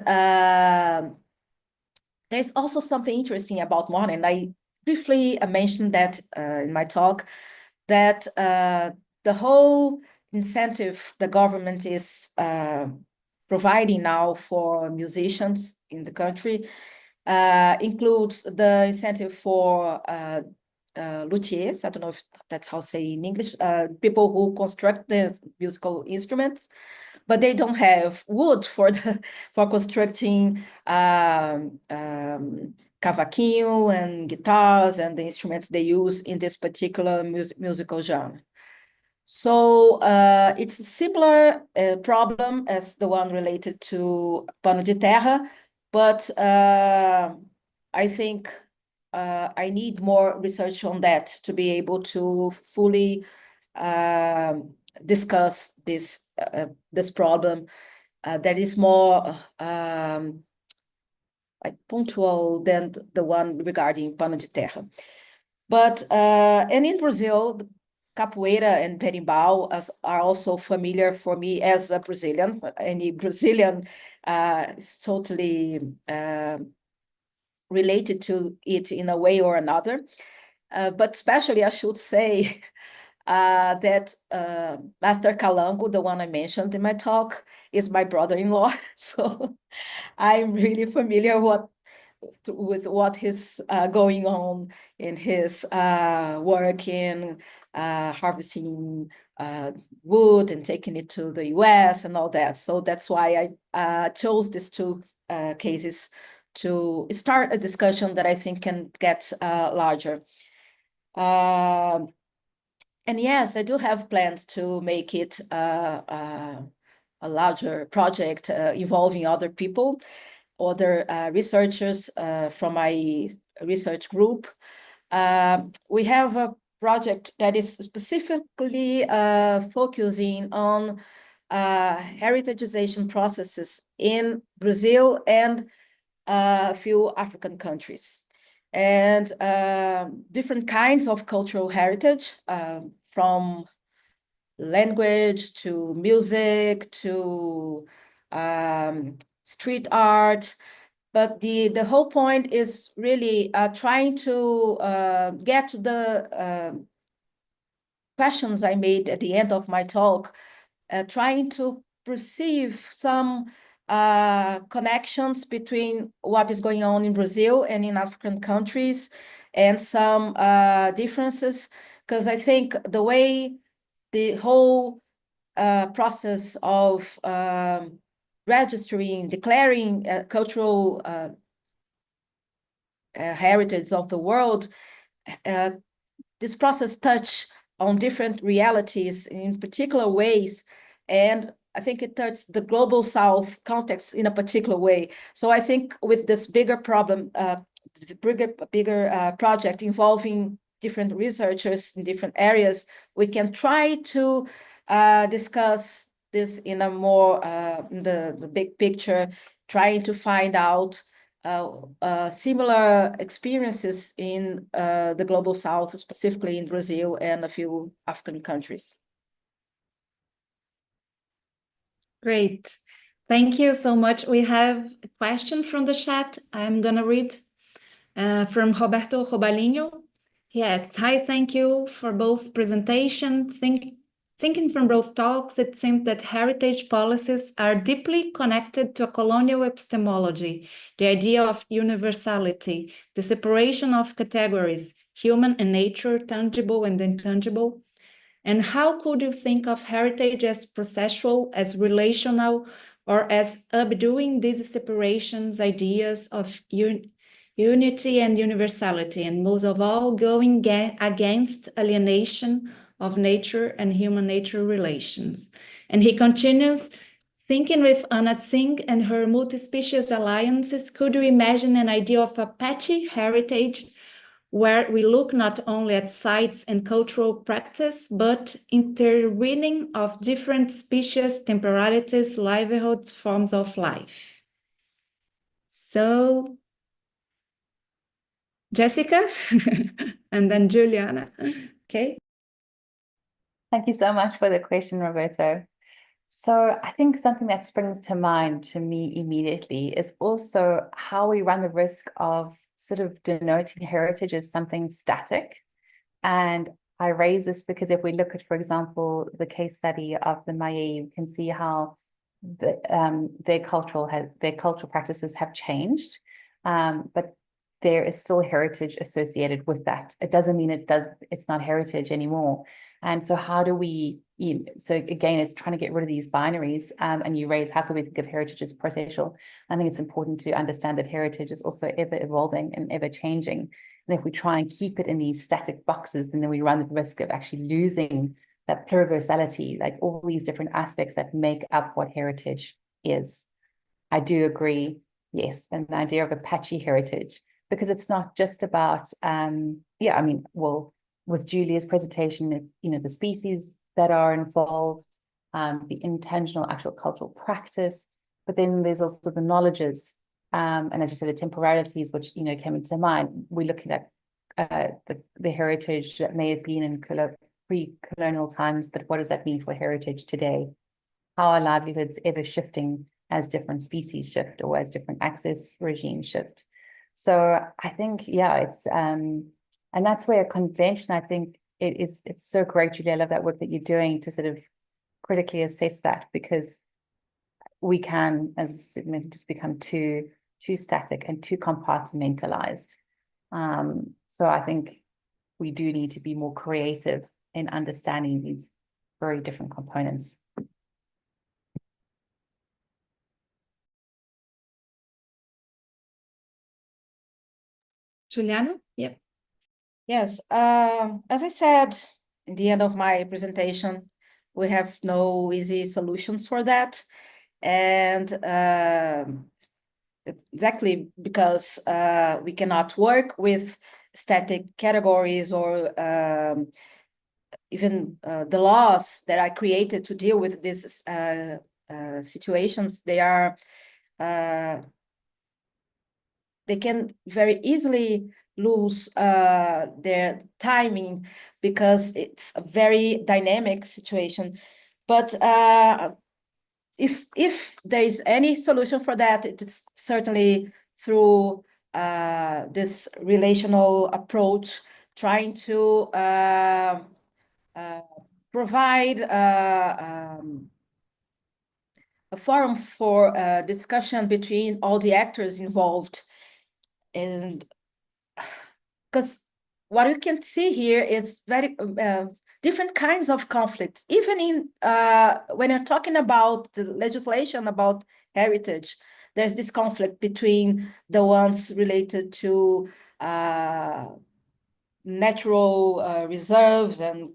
there's also something interesting about morna, and I briefly mentioned that in my talk, that the whole incentive the government is providing now for musicians in the country includes the incentive for luthiers. I don't know if that's how to say in English, people who construct the musical instruments, but they don't have wood for constructing cavaquinho and guitars and the instruments they use in this particular musical genre. So it's a similar problem as the one related to pano de terra, but I think I need more research on that to be able to fully discuss this problem that is more like punctual than the one regarding pano de terra. But and in Brazil, capoeira and berimbau are also familiar for me as a Brazilian. Any Brazilian is totally related to it in a way or another. But especially I should say that Master Calango, the one I mentioned in my talk, is my brother-in-law. So I'm really familiar with what is going on in his work in harvesting wood and taking it to the US and all that. So that's why I chose these two cases to start a discussion that I think can get larger. And yes, I do have plans to make it a larger project involving other people, other researchers from my research group. We have a project that is specifically focusing on heritagization processes in Brazil and a few African countries. And different kinds of cultural heritage, from language to music to street art. But the whole point is really trying to get to the questions I made at the end of my talk, trying to perceive some connections between what is going on in Brazil and in African countries, and some differences, because I think the way the whole process of registering, declaring cultural heritage of the world, this process touch on different realities in particular ways, and I think it touches the global South context in a particular way. So I think with this bigger problem, this bigger project involving different researchers in different areas, we can try to discuss this in a more the big picture, trying to find out similar experiences in the global South, specifically in Brazil and a few African countries. Great. Thank you so much. We have a question from the chat. I'm going to read from Roberto Robalinho. He asks, hi, thank you for both presentations. Thinking from both talks, it seems that heritage policies are deeply connected to a colonial epistemology, the idea of universality, the separation of categories, human and nature, tangible and intangible. And how could you think of heritage as processual, as relational, or as updoing these separations, ideas of unity and universality, and most of all, going against alienation of nature and human-nature relations? And he continues, thinking with Anna Tsing and her multispecies alliances, could you imagine an idea of a patchy heritage where we look not only at sites and cultural practice, but interweaving of different species, temporalities, livelihoods, forms of life? So, Jessica, and then Juliana, okay? Thank you so much for the question, Roberto. So I think something that springs to mind to me immediately is also how we run the risk of sort of denoting heritage as something static. And I raise this because if we look at, for example, the case study of the Mayeyi, you can see how their cultural practices have changed, but there is still heritage associated with that. It doesn't mean it's not heritage anymore. And so how do we, so again, it's trying to get rid of these binaries, and you raise, how can we think of heritage as processual? I think it's important to understand that heritage is also ever evolving and ever changing. And if we try and keep it in these static boxes, then we run the risk of actually losing that pluriversality, like all these different aspects that make up what heritage is. I do agree, yes, and the idea of a patchy heritage. because it's not just about, yeah, I mean, well, with Julia's presentation, you know, the species that are involved, the intentional actual cultural practice, but then there's also the knowledges, and as you said, the temporalities, which, you know, came into mind. We're looking at the heritage that may have been in pre-colonial times, but what does that mean for heritage today? How are livelihoods ever shifting as different species shift or as different access regimes shift? So I think, yeah, it's and that's where a convention, I think it's so great, Julia. I love that work that you're doing to sort of critically assess that, because we can, as I mentioned, just become too static and too compartmentalized. So I think we do need to be more creative in understanding these very different components. Juliana? Yep. Yes, as I said in the end of my presentation, we have no easy solutions for that. And exactly because we cannot work with static categories or even the laws that are created to deal with these situations, they can very easily lose their timing because it's a very dynamic situation. But if there is any solution for that, it is certainly through this relational approach, trying to provide a forum for discussion between all the actors involved. And because what you can see here is very different kinds of conflicts. Even in when you're talking about the legislation about heritage, there's this conflict between the ones related to natural reserves and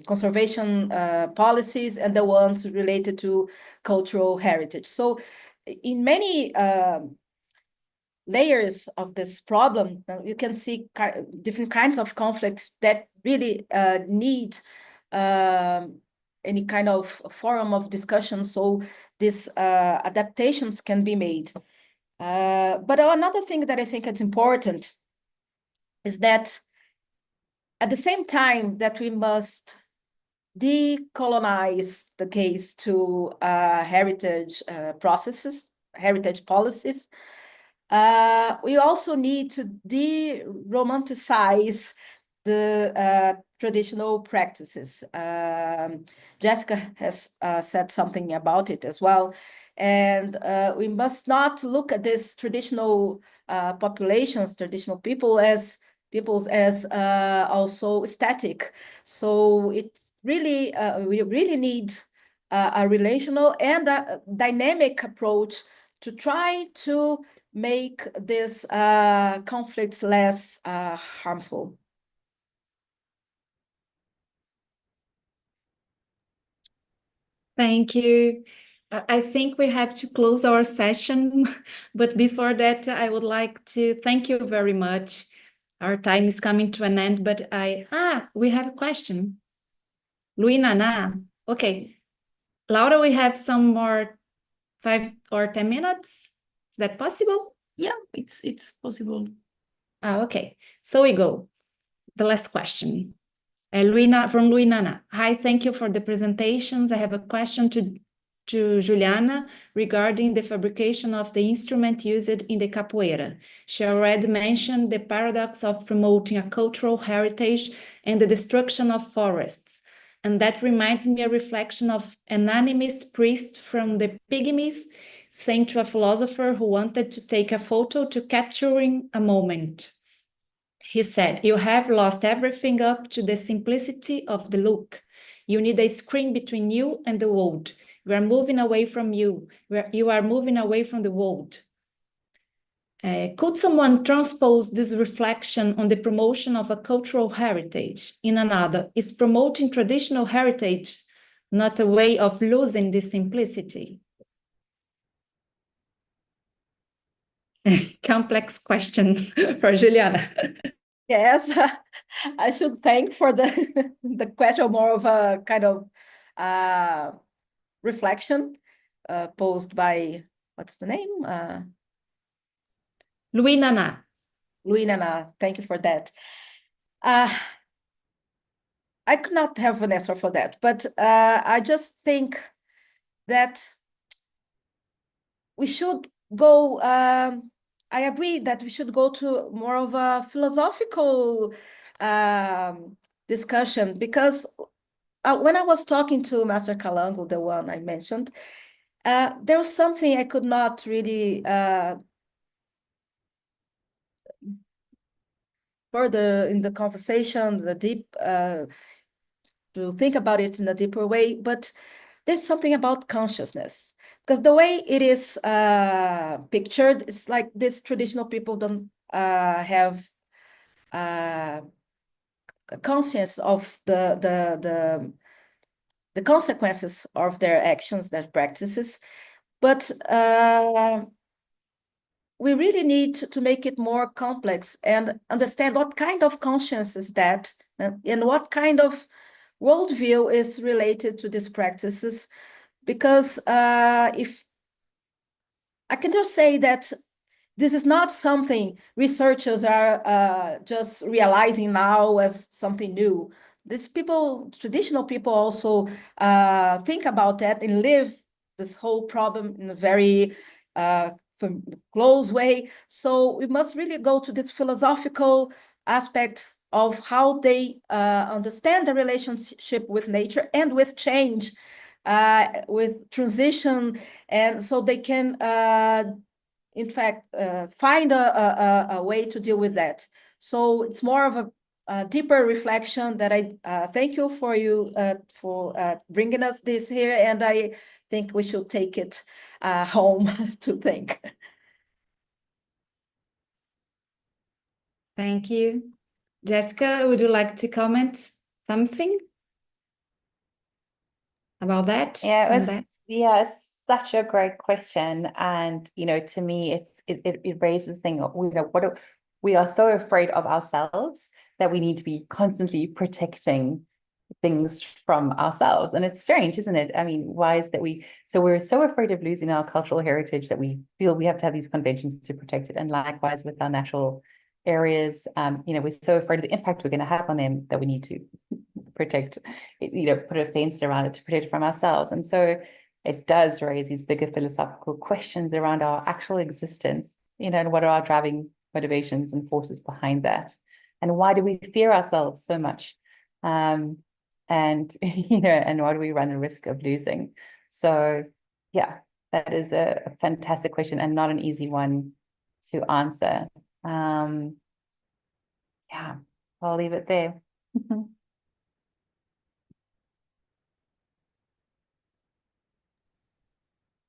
conservation policies and the ones related to cultural heritage. So in many layers of this problem, you can see different kinds of conflicts that really need any kind of forum of discussion, so these adaptations can be made. But another thing that I think is important is that at the same time that we must decolonize the case to heritage processes, heritage policies, we also need to de-romanticize the traditional practices. Jessica has said something about it as well. And we must not look at these traditional populations, traditional peoples as also static. So it's really, we really need a relational and a dynamic approach to try to make these conflicts less harmful. Thank you. I think we have to close our session, but before that, I would like to thank you very much. Our time is coming to an end, but we have a question. Luinana, okay. Laura, we have some more 5 or 10 minutes. Is that possible? Yeah, it's possible. Okay. So we go. The last question. From Luinana. Hi, thank you for the presentations. I have a question to Juliana regarding the fabrication of the instrument used in the capoeira. She already mentioned the paradox of promoting a cultural heritage and the destruction of forests. And that reminds me a reflection of an animist priest from the Pygmies saying to a philosopher who wanted to take a photo to capturing a moment. He said, you have lost everything up to the simplicity of the look. You need a screen between you and the world. You are moving away from you. You are moving away from the world. Could someone transpose this reflection on the promotion of a cultural heritage in another? Is promoting traditional heritage not a way of losing this simplicity? complex question for Juliana. Yes, I should thank for the the question, more of a kind of reflection posed by, what's the name? Juliana. Thank you for that. I could not have an answer for that, but I just think that we should go, I agree that we should go to more of a philosophical discussion, because when I was talking to Master Calango, the one I mentioned, there was something I could not really further in the conversation, the deep, to think about it in a deeper way, but there's something about consciousness, because the way it is pictured, it's like these traditional people don't have a conscience of the consequences of their actions, their practices, but we really need to make it more complex and understand what kind of conscience is that, and what kind of worldview is related to these practices. Because if I can just say that this is not something researchers are just realizing now as something new. These people, traditional people, also think about that and live this whole problem in a very close way. So we must really go to this philosophical aspect of how they understand the relationship with nature and with change, with transition, and so they can in fact find a way to deal with that. So it's more of a deeper reflection that I thank you for bringing us this here, and I think we should take it home to think. Thank you. Jessica, would you like to comment something about that? Yeah, it's such a great question. And, to me, it raises thing, we are so afraid of ourselves that we need to be constantly protecting things from ourselves. And it's strange, isn't it? I mean, why is that we're so afraid of losing our cultural heritage that we feel we have to have these conventions to protect it. And likewise with our natural areas, we're so afraid of the impact we're going to have on them that we need to protect, put a fence around it to protect it from ourselves. And so it does raise these bigger philosophical questions around our actual existence, and what are our driving motivations and forces behind that? And why do we fear ourselves so much? And, and why do we run the risk of losing? So yeah, that is a fantastic question and not an easy one to answer. Yeah, I'll leave it there.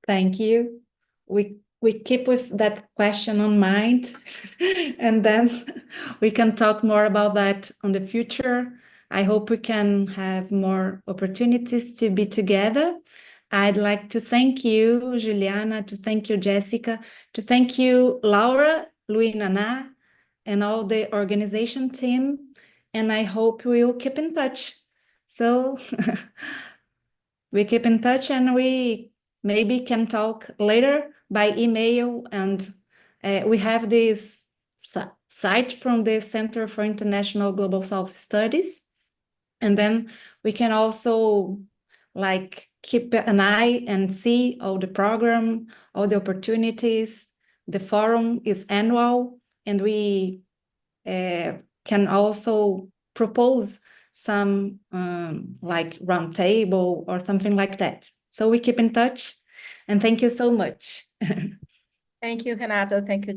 Thank you. We keep with that question on mind, and then we can talk more about that on the future. I hope we can have more opportunities to be together. I'd like to thank you, Juliana, to thank you, Jessica, to thank you, Laura, Luinana, and all the organization team. And I hope we'll keep in touch. So we keep in touch, and we maybe can talk later by email. And we have this site from the Center for International Global South Studies. And then we can also keep an eye and see all the program, all the opportunities. The forum is annual, and we can also propose some roundtable or something like that. So we keep in touch, and thank you so much. Thank you, Renata. Thank you.